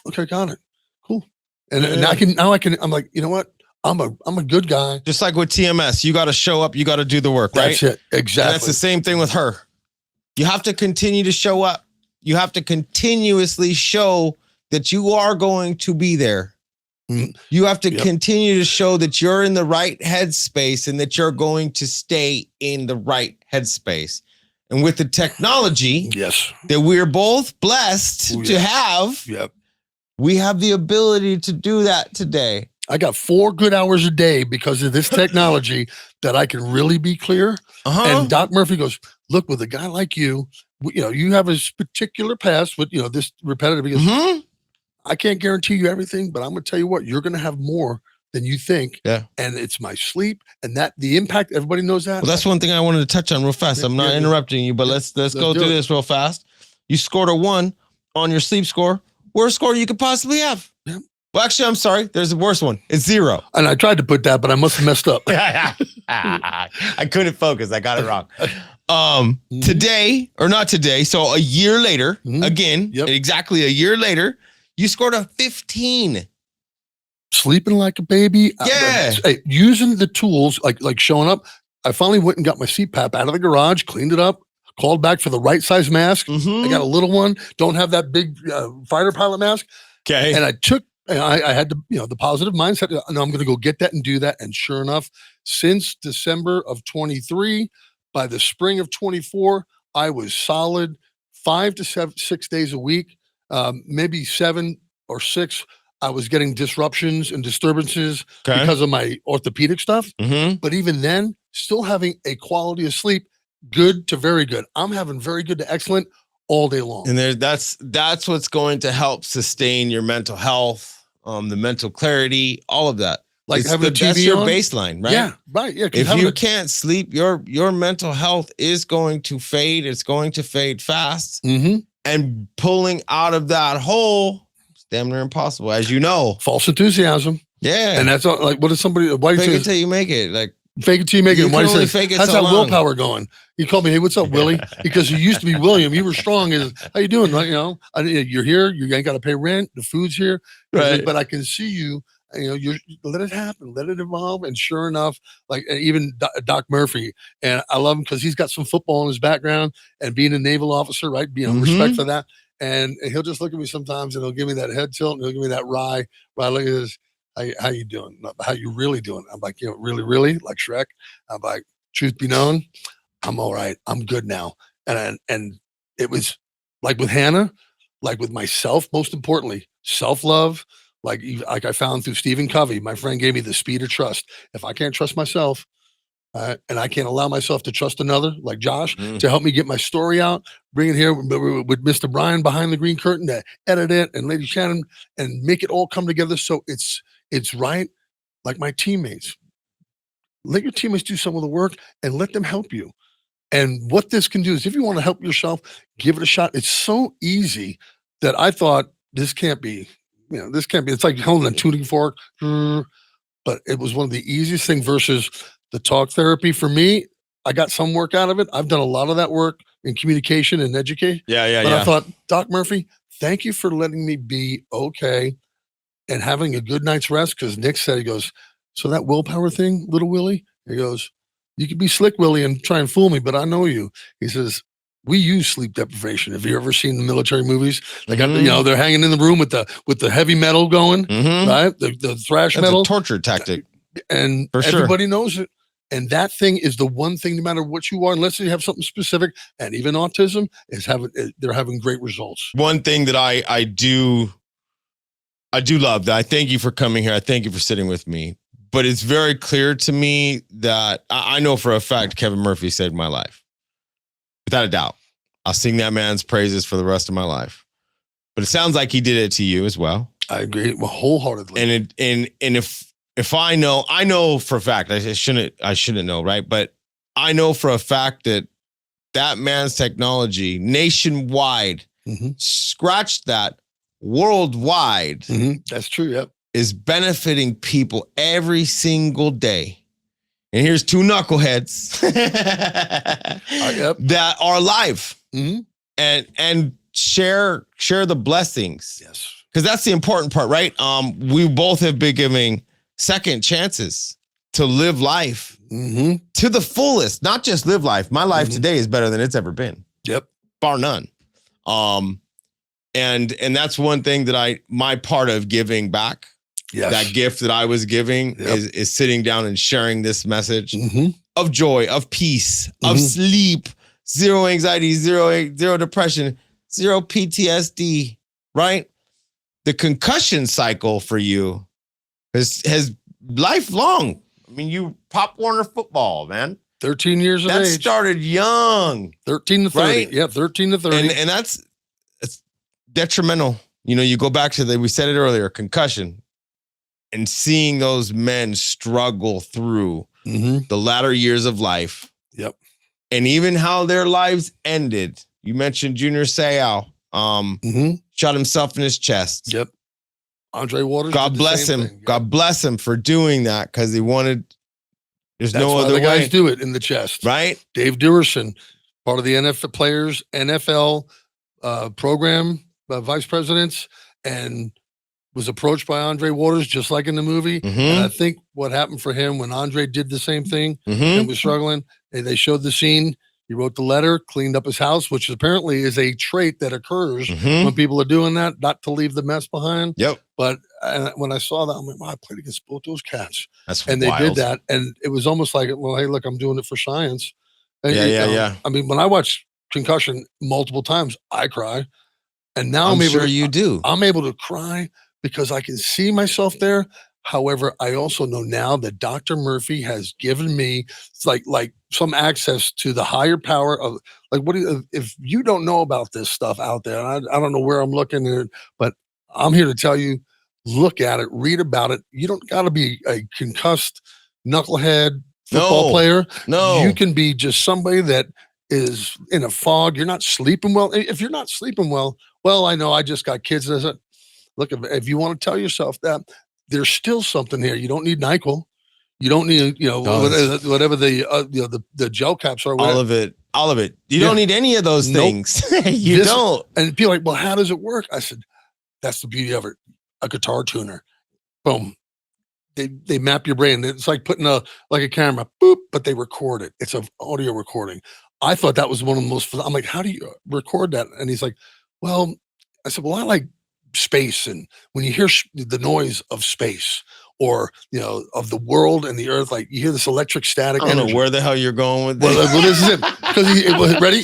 okay, got it. Cool. And now I can, I'm like, you know what? I'm a good guy. Just like with TMS, you got to show up, you got to do the work, right? That's it. Exactly. And that's the same thing with her. You have to continue to show up. You have to continuously show that you are going to be there. Mm-hmm. You have to continue to show that you're in the right headspace and that you're going to stay in the right headspace. And with the technology that we're both blessed to have, we have the ability to do that today. I got 4 good hours a day because of this technology that I can really be clear. And Doc Murphy goes, look, with a guy like you, you have a particular past with, this repetitive. He goes, I can't guarantee you everything, but I'm going to tell you what, you're going to have more than you think. Yeah. And it's my sleep and that the impact, everybody knows that. Well, that's one thing I wanted to touch on real fast. I'm not interrupting you, but let's go through this real fast. You scored a 1 on your sleep score. Worst score you could possibly have. Yeah. Well, actually, I'm sorry. There's a worse one. It's 0. And I tried to put that, but I must have messed up. I couldn't focus. I got it wrong. Today, or not today, so a year later, again, exactly a year later, you scored a 15. Sleeping like a baby. Yeah. Using the tools, like showing up. I finally went and got my CPAP out of the garage, cleaned it up, called back for the right size mask. I got a little one. Don't have that big fighter pilot mask. Okay. And I had the positive mindset. No, I'm going to go get that and do that. And sure enough, since December of 23, by the spring of 24, I was solid 5 to 6 days a week, maybe 7 or 6. I was getting disruptions and disturbances because of my orthopedic stuff. But even then, still having a quality of sleep, good to very good. I'm having very good to excellent all day long. And that's what's going to help sustain your mental health, the mental clarity, all of that. Like having that's your baseline, right? Yeah, right. Yeah. If you can't sleep, your mental health is going to fade. It's going to fade fast. And pulling out of that hole, it's damn near impossible, as you know. False enthusiasm. Yeah. And that's like, what is somebody? Why do you fake say it till you make it? Like, fake it till you make it. You why can do only you say, fake it how's so that long. willpower going? He called me, hey, what's up, Willie? Because you used to be William. You were strong. How you doing? Right? You're here. You ain't got to pay rent. The food's here. Right. But I can see you. You let it happen, let it evolve. And sure enough, like even Doc Murphy, and I love him because he's got some football in his background and being a naval officer, right? Respect for that. And he'll just look at me sometimes and he'll give me that head tilt and he'll give me that wry. Look at this. How you doing? How you really doing? I'm like, really, really like Shrek. I'm like, truth be known, I'm all right. I'm good now. And it was like with Hannah, like with myself, most importantly, self-love, like I found through Stephen Covey, my friend gave me the speed of trust. If I can't trust myself, and I can't allow myself to trust another, like Josh, to help me get my story out, bring it here with Mr. Brian behind the green curtain to edit it, and Lady Shannon, and make it all come together so it's right. Like my teammates, let your teammates do some of the work and let them help you. And what this can do is, if you want to help yourself, give it a shot. It's so easy that I thought this can't be. This can't be. It's like holding a tuning fork. But it was one of the easiest things versus the talk therapy. For me, I got some work out of it. I've done a lot of that work in communication and education. But I thought, Doc Murphy, thank you for letting me be okay and having a good night's rest. Because Nick said, he goes, so that willpower thing, little Willie, he goes, you could be slick, Willie, and try and fool me, but I know you. He says, we use sleep deprivation. Have you ever seen the military movies? They got, they're hanging in the room with the heavy metal going, right? The thrash metal. That's a torture tactic. And everybody knows it. And that thing is the one thing, no matter what you are, unless you have something specific, and even autism, they're having great results. One thing that I do love, that I thank you for coming here. I thank you for sitting with me. But it's very clear to me that I know for a fact Kevin Murphy saved my life. Without a doubt. I'll sing that man's praises for the rest of my life. But it sounds like he did it to you as well. I agree wholeheartedly. And if I know for a fact, I shouldn't know, right? But I know for a fact that man's technology nationwide, scratch that, worldwide. That's true, yep. Is benefiting people every single day. And here's two knuckleheads that are alive and share the blessings. Yes. Because that's the important part, right? We both have been giving second chances to live life to the fullest, not just live life. My life today is better than it's ever been. Yep. Bar none. And that's one thing that my part of giving back. Yes. That gift that I was giving is sitting down and sharing this message of joy, of peace, of sleep, zero anxiety, zero depression, zero PTSD, right? The concussion cycle for you has lifelong. I mean, you Pop Warner football, man. 13 years of age. That started young. 13 to 30. Right? Yeah, 13 to 30. And it's detrimental. You go back to we said it earlier, concussion. And seeing those men struggle through the latter years of life. Yep. And even how their lives ended. You mentioned Junior Seau. Shot himself in his chest. Yep. Andre Waters. God bless him. Yep. God bless him for doing that, because he wanted. That's no other way. The guys do it in the chest, right? Dave Dewerson, part of the NFL players, NFL program vice presidents, and was approached by Andre Waters, just like in the movie. And I think what happened for him when Andre did the same thing and was struggling, and they showed the scene. He wrote the letter, cleaned up his house, which apparently is a trait that occurs when people are doing that, not to leave the mess behind. Yep. But when I saw that, I'm like, wow, I played against both those cats. That's and wild. They did that. And it was almost like, well, hey, look, I'm doing it for science. And, yeah. I mean, when I watch Concussion multiple times, I cry. And now I'm able you do. I'm able to cry because I can see myself there. However, I also know now that Dr. Murphy has given me like some access to the higher power of if you don't know about this stuff out there, and I don't know where I'm looking at it, but I'm here to tell you, look at it, read about it. You don't got to be a concussed knucklehead football player. No, you can be just somebody that is in a fog. You're not sleeping well. If you're not sleeping well, I know I just got kids. Look, if you want to tell yourself that, there's still something here. You don't need NyQuil. You don't need, whatever the gel caps are. Whatever. All of it. You don't need any of those things. You don't. And people are like, well, how does it work? I said, that's the beauty of it. A guitar tuner. Boom. They map your brain. It's like putting a camera, boop, but they record it. It's an audio recording. I thought that was one of the most fun. I'm like, how do you record that? And he's like, well, I said, well, I like space, and when you hear the noise of space or of the world and the earth, like you hear this electric static. I don't know where the hell you're going with this. Well, this is it. Because it was ready.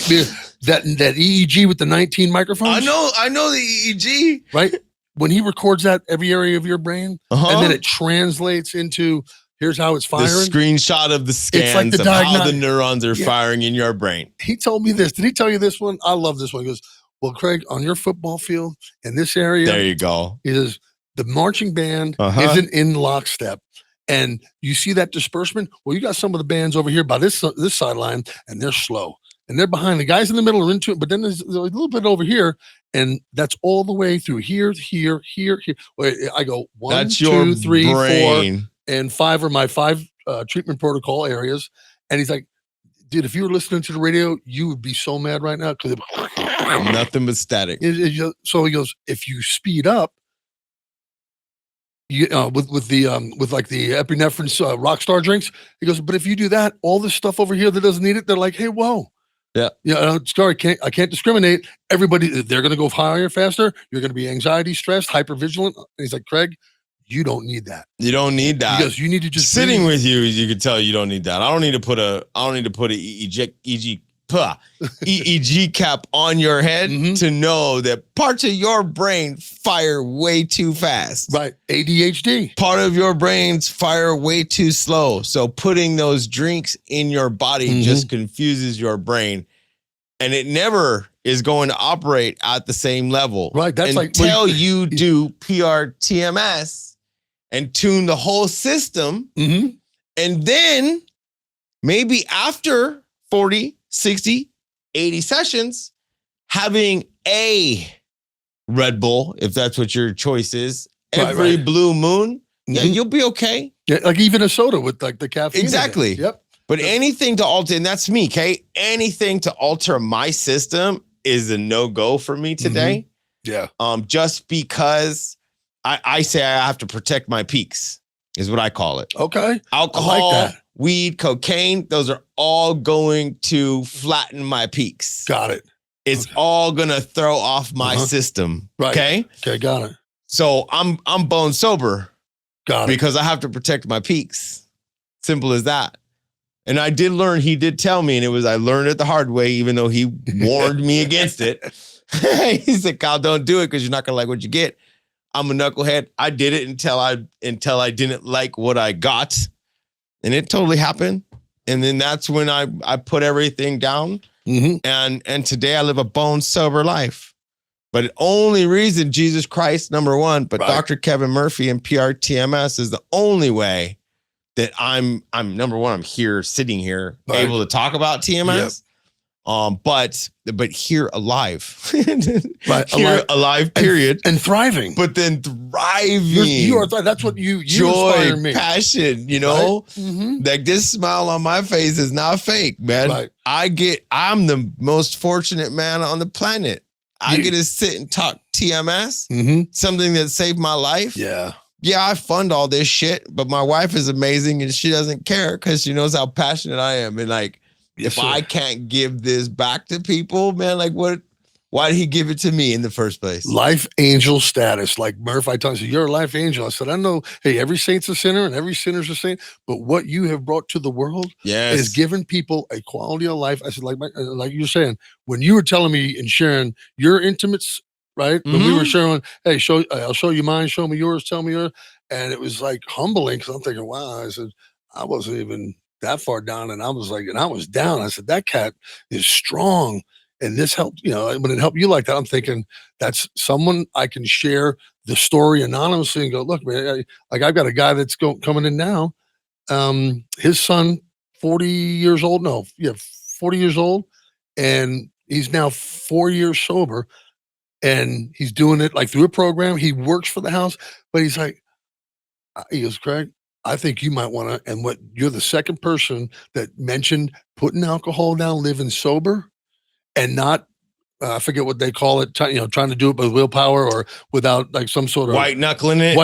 that EEG with the 19 microphones. I know the EEG. Right? When he records that every area of your brain, and then it translates into here's how it's firing. The screenshot of the scans of how the neurons are firing in your brain. He told me this. Did he tell you this one? I love this one. He goes, well, Craig, on your football field in this area, there you go. He says the marching band isn't in lockstep. And you see that disbursement? Well, you got some of the bands over here by this sideline, and they're slow. And they're behind. The guys in the middle are into it, but then there's a little bit over here, and that's all the way through here. Wait, I go 1, 2, 3, 4, and 5 are my 5 treatment protocol areas. And he's like, dude, if you were listening to the radio, you would be so mad right now because nothing but static. So he goes, if you speed up, with like the epinephrine Rockstar drinks, he goes, but if you do that, all this stuff over here that doesn't need it, they're like, hey, whoa. Yeah. Sorry, I can't discriminate. Everybody, they're going to go higher, faster. You're going to be anxiety, stressed, hypervigilant. And he's like, Craig, you don't need that. You don't need that. Because you need to just sitting with you. You can tell you don't need that. I don't need to put a EEG cap on your head to know that parts of your brain fire way too fast. Right. ADHD. Part of your brains fire way too slow. So putting those drinks in your body just confuses your brain, and it never is going to operate at the same level. Right. That's until you do PR-TMS and tune the whole system. And then maybe after 40, 60, 80 sessions, having a Red Bull, if that's what your choice is, every blue moon, you'll be okay. Yeah, like even a soda with like the caffeine. Exactly. Yep. But anything to alter, and that's me, okay? Anything to alter my system is a no-go for me today. Yeah. Just because I say I have to protect my peaks, is what I call it. Okay. Alcohol, I like that. Weed, cocaine, those are all going to flatten my peaks. Got it. It's all gonna throw off my system. Right. Okay. Okay, got it. So I'm bone sober. Got it. Because I have to protect my peaks. Simple as that. And I did learn, he did tell me, and I learned it the hard way, even though he warned me against it. He said, Kyle, don't do it because you're not gonna like what you get. I'm a knucklehead. I did it until I didn't like what I got. And it totally happened. And then that's when I put everything down. And today I live a bone sober life. But the only reason Jesus Christ, number one, but Dr. Kevin Murphy and PR-TMS is the only way that I'm number one, I'm here, sitting here, able to talk about TMS. But here alive. Alive, period. And thriving. But then thriving. You are that's what you joy, inspire me. Passion, you know? Like this smile on my face is not fake, man. I'm the most fortunate man on the planet. I get to sit and talk TMS, something that saved my life. Yeah, I fund all this shit, but my wife is amazing and she doesn't care because she knows how passionate I am. And like, if I can't give this back to people, man, like why did he give it to me in the first place? Life angel status. Like Murph, I told you, you're a life angel. I said, I know, hey, every saint's a sinner and every sinner's a saint, but what you have brought to the world is giving people a quality of life. I said, like you're saying, when you were telling me and sharing your intimates, right? When we were sharing, hey, I'll show you mine, show me yours, tell me yours. And it was like humbling because I'm thinking, wow, I said, I wasn't even that far down. And I was like, and I was down. I said, that cat is strong. And this helped, when it helped you like that, I'm thinking that's someone I can share the story anonymously and go, look, man, I've got a guy that's coming in now. His son, 40 years old. 40 years old. And he's now 4 years sober. And he's doing it like through a program. He works for the house, but he goes, Craig, I think you might want to, and you're the second person that mentioned putting alcohol down, living sober, and not, I forget what they call it, trying to do it with willpower or without like some sort of white knuckling it,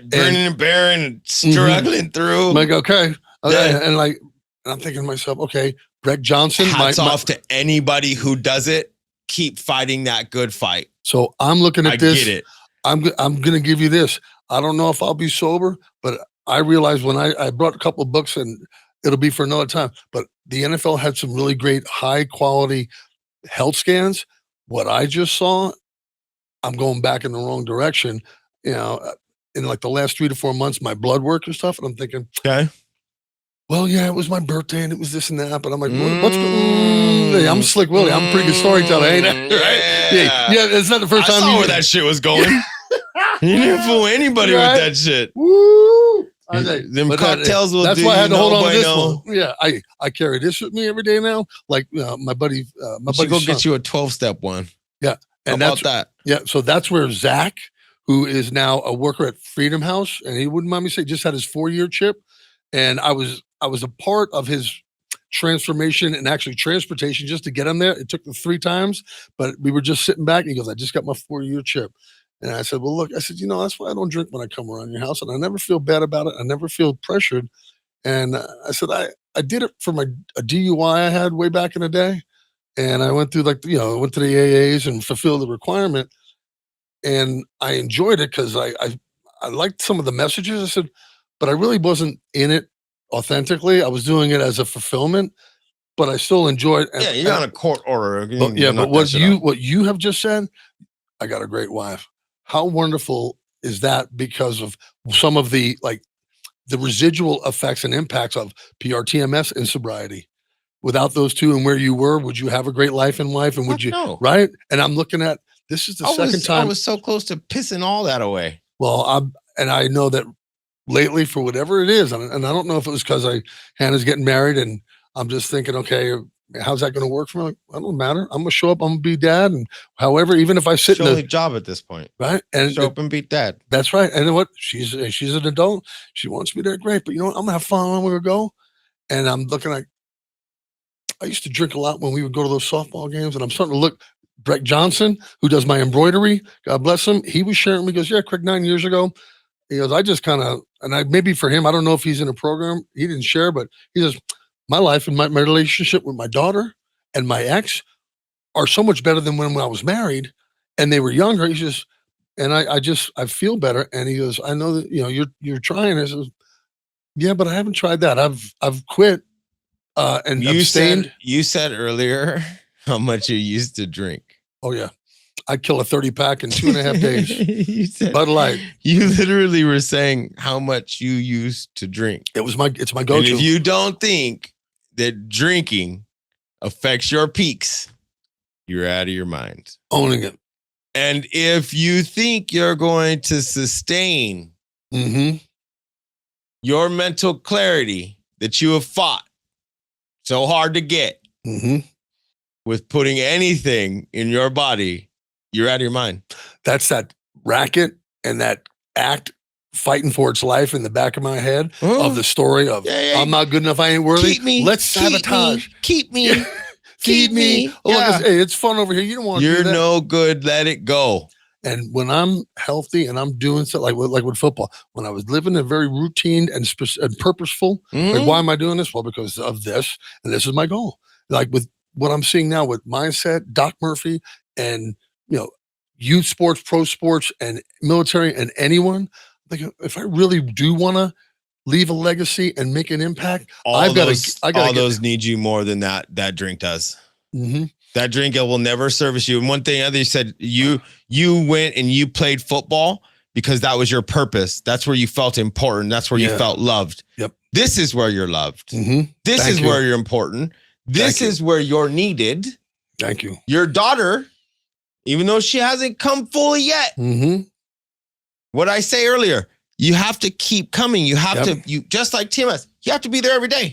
burning and bearing, struggling through. I'm like, okay. And I'm thinking to myself, okay, Brett Johnson. Hats off to anybody who does it. Keep fighting that good fight. So I'm looking at this. Get it. I'm going to give you this. I don't know if I'll be sober, but I realized when I brought a couple of books, and it'll be for another time, but the NFL had some really great high quality health scans. What I just saw, I'm going back in the wrong direction. You know, in like the last 3 to 4 months, my blood work and stuff, and I'm thinking, Okay. well, yeah, it was my birthday and it was this and that, but I'm like, what's hey, I'm Slick Willie. I'm a pretty good storyteller, ain't I? Right? Yeah, it's not the first time. I saw where that shit was going. You didn't fool anybody with that shit. Woo! Them cocktails will that's do why I had you to hold on no to this bueno. one. Yeah, I carry this with me every day now. Like my buddy, You should go get you a 12-step one. Yeah, and How about that? Yeah, so that's where Zach, who is now a worker at Freedom House, and he wouldn't mind me saying, just had his 4-year chip, and I was a part of his transformation and actually transportation just to get him there. It took him 3 times, but we were just sitting back, and he goes, "I just got my 4-year chip." And I said, "Well, look," I said, "that's why I don't drink when I come around your house, and I never feel bad about it. I never feel pressured." And I said, I did it for a DUI I had way back in the day. And I went through I went to the AAs and fulfilled the requirement. And I enjoyed it because I liked some of the messages. I said, but I really wasn't in it authentically. I was doing it as a fulfillment, but I still enjoyed it. Yeah, you're on a court order. But what you have just said, I got a great wife. How wonderful is that because of some of the residual effects and impacts of PR-TMS and sobriety. Without those two and where you were, would you have a great life and wife? And would you, no. Right? And I'm looking at, this is the second time. I was so close to pissing all that away. Well, I know that lately for whatever it is, and I don't know if it was because Hannah's getting married and I'm just thinking, okay, how's that going to work for me? Like, it don't matter. I'm going to show up. I'm going to be dad. And however, even if I sit in the job at this point, right? And show up and be dad. That's right. And you know what? She's an adult. She wants me there. Great. But you know what? I'm going to have fun when we go. And I'm looking like, I used to drink a lot when we would go to those softball games. And I'm starting to look, Brett Johnson, who does my embroidery, God bless him. He was sharing me, he goes, yeah, Craig, 9 years ago. He goes, I just kind of, maybe for him, I don't know if he's in a program. He didn't share, but he says, my life and my relationship with my daughter and my ex are so much better than when I was married and they were younger. He says, and I feel better. And he goes, I know that, you're trying. I says, yeah, but I haven't tried that. I've quit and abstained. You said earlier how much you used to drink. Oh yeah. I'd kill a 30-pack in 2.5 days. You said, Bud Light. You literally were saying how much you used to drink. It's my go-to. And if you don't think that drinking affects your peaks, you're out of your mind. Owning it. And if you think you're going to sustain your mental clarity that you have fought so hard to get with putting anything in your body, you're out of your mind. That's that racket and that act fighting for its life in the back of my head of the story of I'm not good enough, I ain't worthy. Keep me. Let's sabotage. Keep me. Feed me. Oh, yeah. Look, hey, it's fun over here. You don't want to do that. You're no good. Let it go. And when I'm healthy and I'm doing stuff like with football, when I was living a very routine and purposeful, like why am I doing this? Well, because of this, and this is my goal. Like with what I'm seeing now with mindset, Doc Murphy, and youth sports, pro sports, and military, and anyone. Like if I really do want to leave a legacy and make an impact, all those need you more than that drink does. That drink will never service you. And one thing others said, you went and you played football because that was your purpose. That's where you felt important. That's where you felt loved. Yep. This is where you're loved. This is where you're important. This is where you're needed. Thank you. Your daughter, even though she hasn't come fully yet, what I say earlier, you have to keep coming. You have to, just like TMS, you have to be there every day.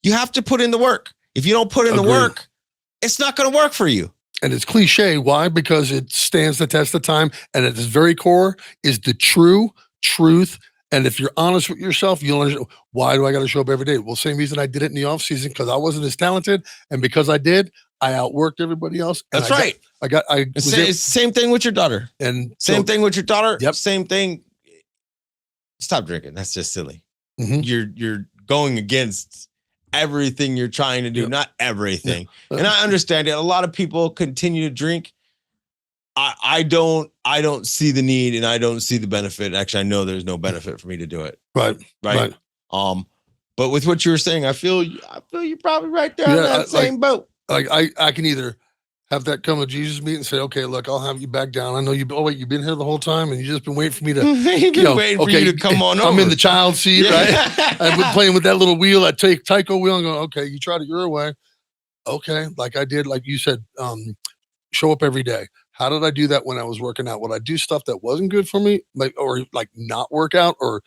You have to put in the work. If you don't put in the work, it's not going to work for you. And it's cliche. Why? Because it stands the test of time. And at its very core is the truth. And if you're honest with yourself, you'll understand, why do I got to show up every day? Well, same reason I did it in the off season, because I wasn't as talented. And because I did, I outworked everybody else. That's right. It's same thing with your daughter. And same thing with your daughter. Yep. Same thing. Stop drinking. That's just silly. You're going against everything you're trying to do, not everything. And I understand it. A lot of people continue to drink. I don't see the need and I don't see the benefit. Actually, I know there's no benefit for me to do it. Right. But with what you were saying, I feel you're probably right there on that same boat. Like I can either have that come to Jesus meet and say, okay, look, I'll have you back down. I know you've been here the whole time and you just been waiting for me to You've been waiting for you to come on over. I'm in the child seat, right? I've been playing with that little wheel, that Tyco wheel, and going, okay, you tried it your way. Okay, like I did, like you said, show up every day. How did I do that when I was working out? Would I do stuff that wasn't good for me, like not work out, or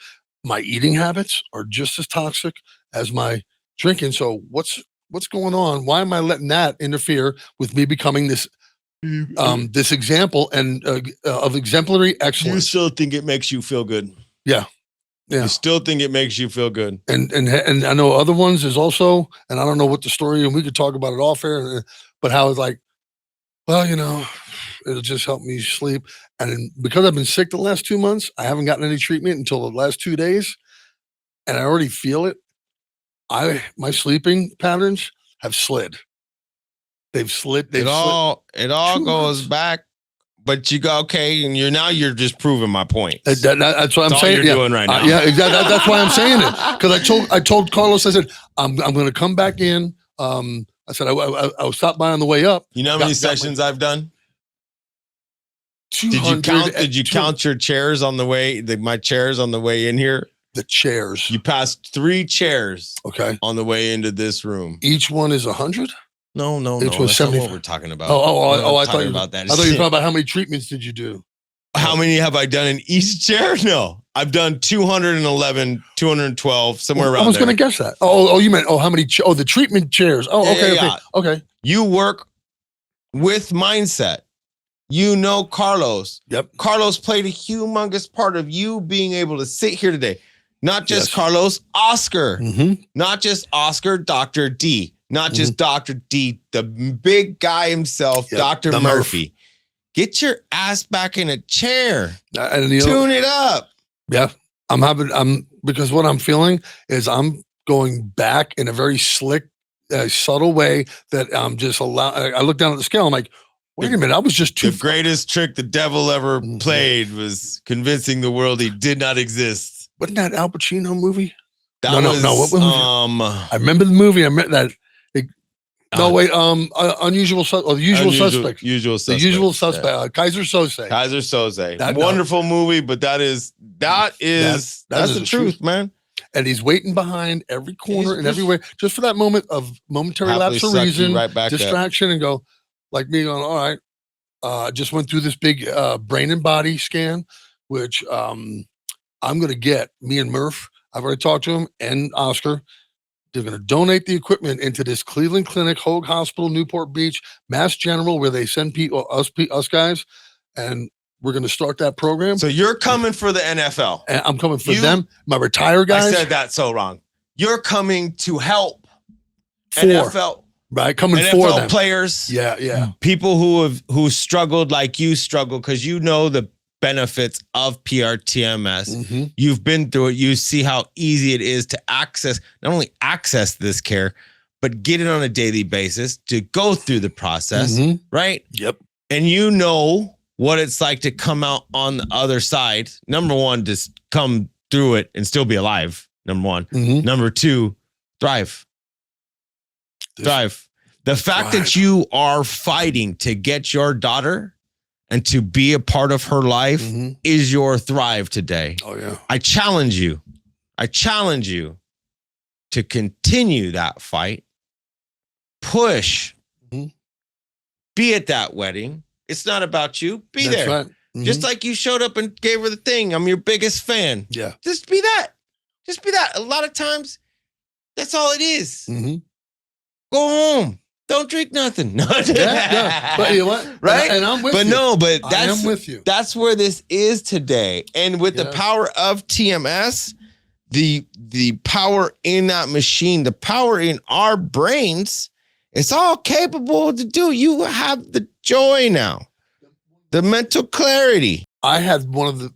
my eating habits are just as toxic as my drinking? So what's going on? Why am I letting that interfere with me becoming this this example and of exemplary excellence? You still think it makes you feel good? Yeah. Yeah. You still think it makes you feel good? And I know other ones is also, and I don't know what the story, and we could talk about it off air, but how it's like, well, it'll just help me sleep. And because I've been sick the last 2 months, I haven't gotten any treatment until the last 2 days, and I already feel it. My sleeping patterns have slid. They've slid. It all goes back. But you go, okay, and you're just proving my point. That's what I'm saying. You're doing right now. Yeah, exactly. That's why I'm saying it. Because I told Carlos, I said, I'm going to come back in. I said I'll stop by on the way up. You know how many sessions I've done? 200. Did you count your chairs on the way? My chairs on the way in here. The chairs. You passed 3 chairs. Okay. On the way into this room. Each one is 100. No. It was 70. Not what we're talking about. I thought you were about that. I thought you were talking about how many treatments did you do? How many have I done in each chair? No, I've done 211, 212, somewhere around there. I was going to guess that. You meant, how many? The treatment chairs. Okay. You work with mindset. Carlos. Yep. Carlos played a humongous part of you being able to sit here today. Not just Carlos, Oscar. Mm-hmm. Not just Oscar, Dr. D. Not just Dr. D, the big guy himself, Dr. Murphy. Get your ass back in a chair. Tune it up. Yeah. Because what I'm feeling is I'm going back in a very slick, subtle way that I'm just I look down at the scale. I'm like, wait a minute. I was just too. The greatest trick the devil ever played was convincing the world he did not exist. Wasn't that Al Pacino movie? No. What was I remember the movie. I remember that. Unusual Suspect. Usual Suspect. The Usual Suspect. Kaiser Soze. Wonderful movie, but that's the truth, man. And he's waiting behind every corner and everywhere, just for that moment of momentary lapse of reason, distraction, and go, like me going, all right, just went through this big brain and body scan, which I'm going to get. Me and Murph, I've already talked to him, and Oscar. They're going to donate the equipment into this Cleveland Clinic, Hoag Hospital, Newport Beach, Mass General, where they send people, us guys, and we're going to start that program. So you're coming for the NFL. And I'm coming for them, my retired guys. I said that so wrong. You're coming to help NFL. Right, coming NFL for them. Players. Yeah. People who struggled like you struggled, because the benefits of PR-TMS. Mm-hmm. You've been through it. You see how easy it is to not only access this care, but get it on a daily basis, to go through the process, right? Yep. And you know what it's like to come out on the other side. Number one, just come through it and still be alive. Number one. Mm-hmm. Number two, thrive. Thrive. The fact that you are fighting to get your daughter and to be a part of her life is your thrive today. Oh, yeah. I challenge you to continue that fight. Push. Be at that wedding. It's not about you. Be That's there. Right. Just like you showed up and gave her the thing. I'm your biggest fan. Yeah. Just be that. A lot of times, that's all it is. Go home. Don't drink nothing. No. But you know what? Right? And I'm with you. I am with you. That's where this is today. And with the power of TMS, the power in that machine, the power in our brains, it's all capable to do. You have the joy now, the mental clarity. I had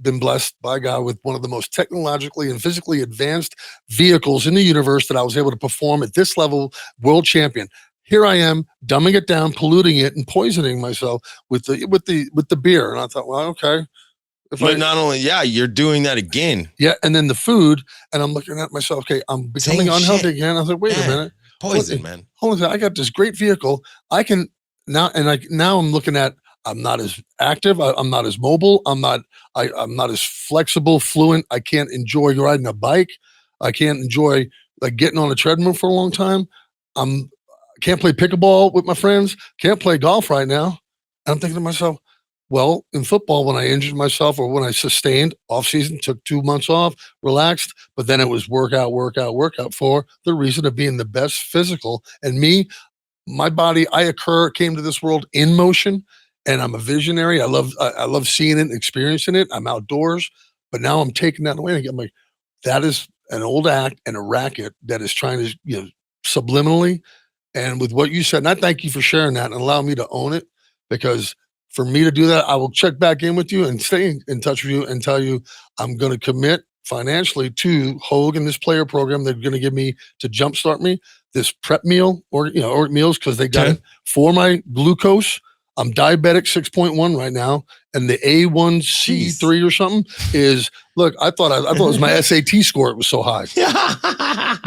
been blessed by God with one of the most technologically and physically advanced vehicles in the universe that I was able to perform at this level, world champion. Here I am, dumbing it down, polluting it, and poisoning myself with the beer. And I thought, well, okay, But not only, you're doing that again. Yeah, and then the food, and I'm looking at myself. Okay, I'm becoming unhealthy again. I was like, wait a minute, poison, man. Hold on, I got this great vehicle. I can now, now I'm looking at. I'm not as active. I'm not as mobile. I'm not as flexible, fluent. I can't enjoy riding a bike. I can't enjoy like getting on a treadmill for a long time. Can't play pickleball with my friends. Can't play golf right now. And I'm thinking to myself, well, in football, when I injured myself or when I sustained off season, took 2 months off, relaxed, but then it was workout for the reason of being the best physical. And my body, came to this world in motion, and I'm a visionary. I love seeing it and experiencing it. I'm outdoors, but now I'm taking that away. And I'm like, that is an old act and a racket that is trying to, subliminally. And with what you said, and I thank you for sharing that and allow me to own it, because for me to do that, I will check back in with you and stay in touch with you and tell you I'm going to commit financially to Hogue and this player program they're going to give me to jumpstart me, this prep meal or meals, because they got it for my glucose. I'm diabetic 6.1 right now, and the A1C3 or something is, look, I thought it was my SAT score. It was so high.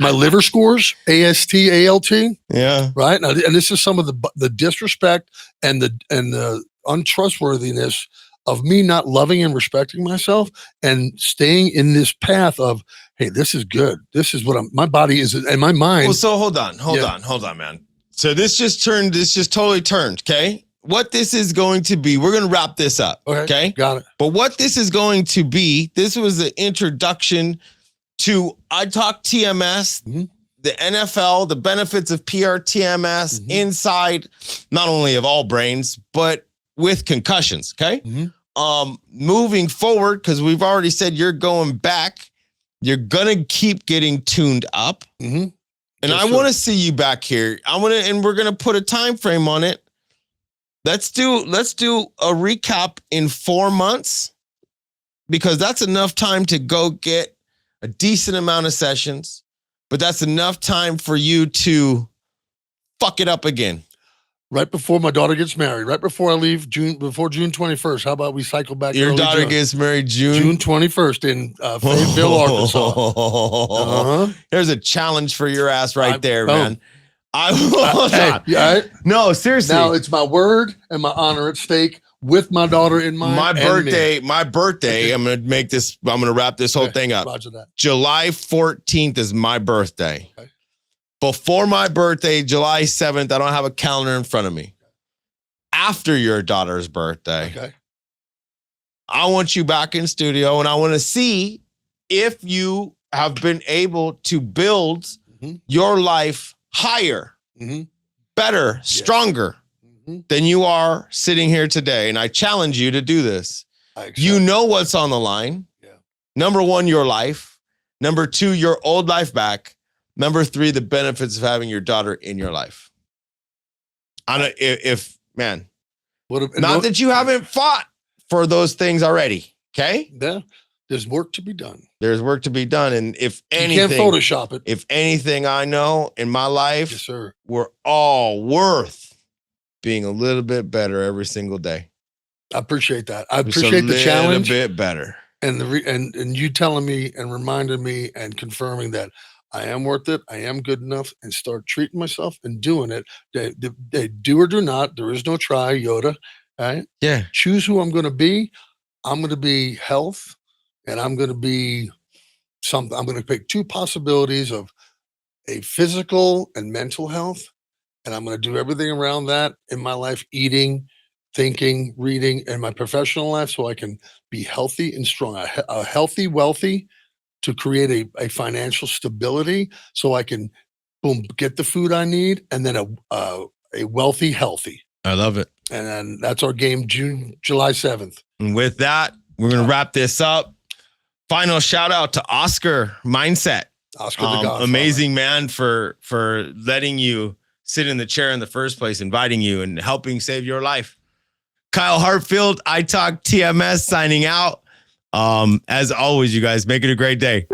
My liver scores, AST, ALT. Yeah. Right. Now, and this is some of the disrespect and the untrustworthiness of me not loving and respecting myself and staying in this path of, hey, this is good. This is what my body is and my mind. Well, so hold on, man. So this just totally turned. Okay. What this is going to be, we're going to wrap this up. Okay. Got it. But what this is going to be, this was the introduction to iTalkTMS, the NFL, the benefits of PR-TMS inside not only of all brains, but with concussions. Okay. Moving forward, because we've already said you're going back, you're going to keep getting tuned up. And I want to see you back here. And we're going to put a time frame on it. Let's do a recap in 4 months, because that's enough time to go get a decent amount of sessions, but that's enough time for you to fuck it up again. Right before my daughter gets married, right before I leave before June 21st. How about we cycle back? Your daughter gets married June 21st in Fayetteville, Arkansas. There's a challenge for your ass right there, man. No, seriously. Now it's my word and my honor at stake with my daughter in mind. My birthday. I'm gonna wrap this whole thing up. Roger that. July 14th is my birthday. Okay. Before my birthday, July 7th, I don't have a calendar in front of me. After your daughter's birthday, I want you back in studio, and I want to see if you have been able to build your life higher, better, stronger than you are sitting here today. And I challenge you to do this. You know what's on the line. Number 1, your life. Number 2, your old life back. Number 3, the benefits of having your daughter in your life. Not that you haven't fought for those things already. Okay. Yeah. There's work to be done. There's work to be done. And if anything, you can't Photoshop it. If anything I know in my life, yes, sir, we're all worth being a little bit better every single day. I appreciate that. I appreciate the challenge. A little bit better. And and you telling me and reminding me and confirming that I am worth it. I am good enough, and start treating myself and doing it. They do or do not. There is no try, Yoda. Right? Yeah. Choose who I'm going to be. I'm going to be health. And I'm going to be something. I'm going to pick 2 possibilities of a physical and mental health. And I'm going to do everything around that in my life, eating, thinking, reading, and my professional life, so I can be healthy and strong, a healthy, wealthy, to create a financial stability, so I can, boom, get the food I need, and then a wealthy, healthy. I love it. And then that's our game, July 7th. And with that, we're going to wrap this up. Final shout out to Oscar Mindset. Oscar the Godfather. Amazing man for letting you sit in the chair in the first place, inviting you and helping save your life. Kyle Hartfield, iTalkTMS signing out. As always, you guys, make it a great day.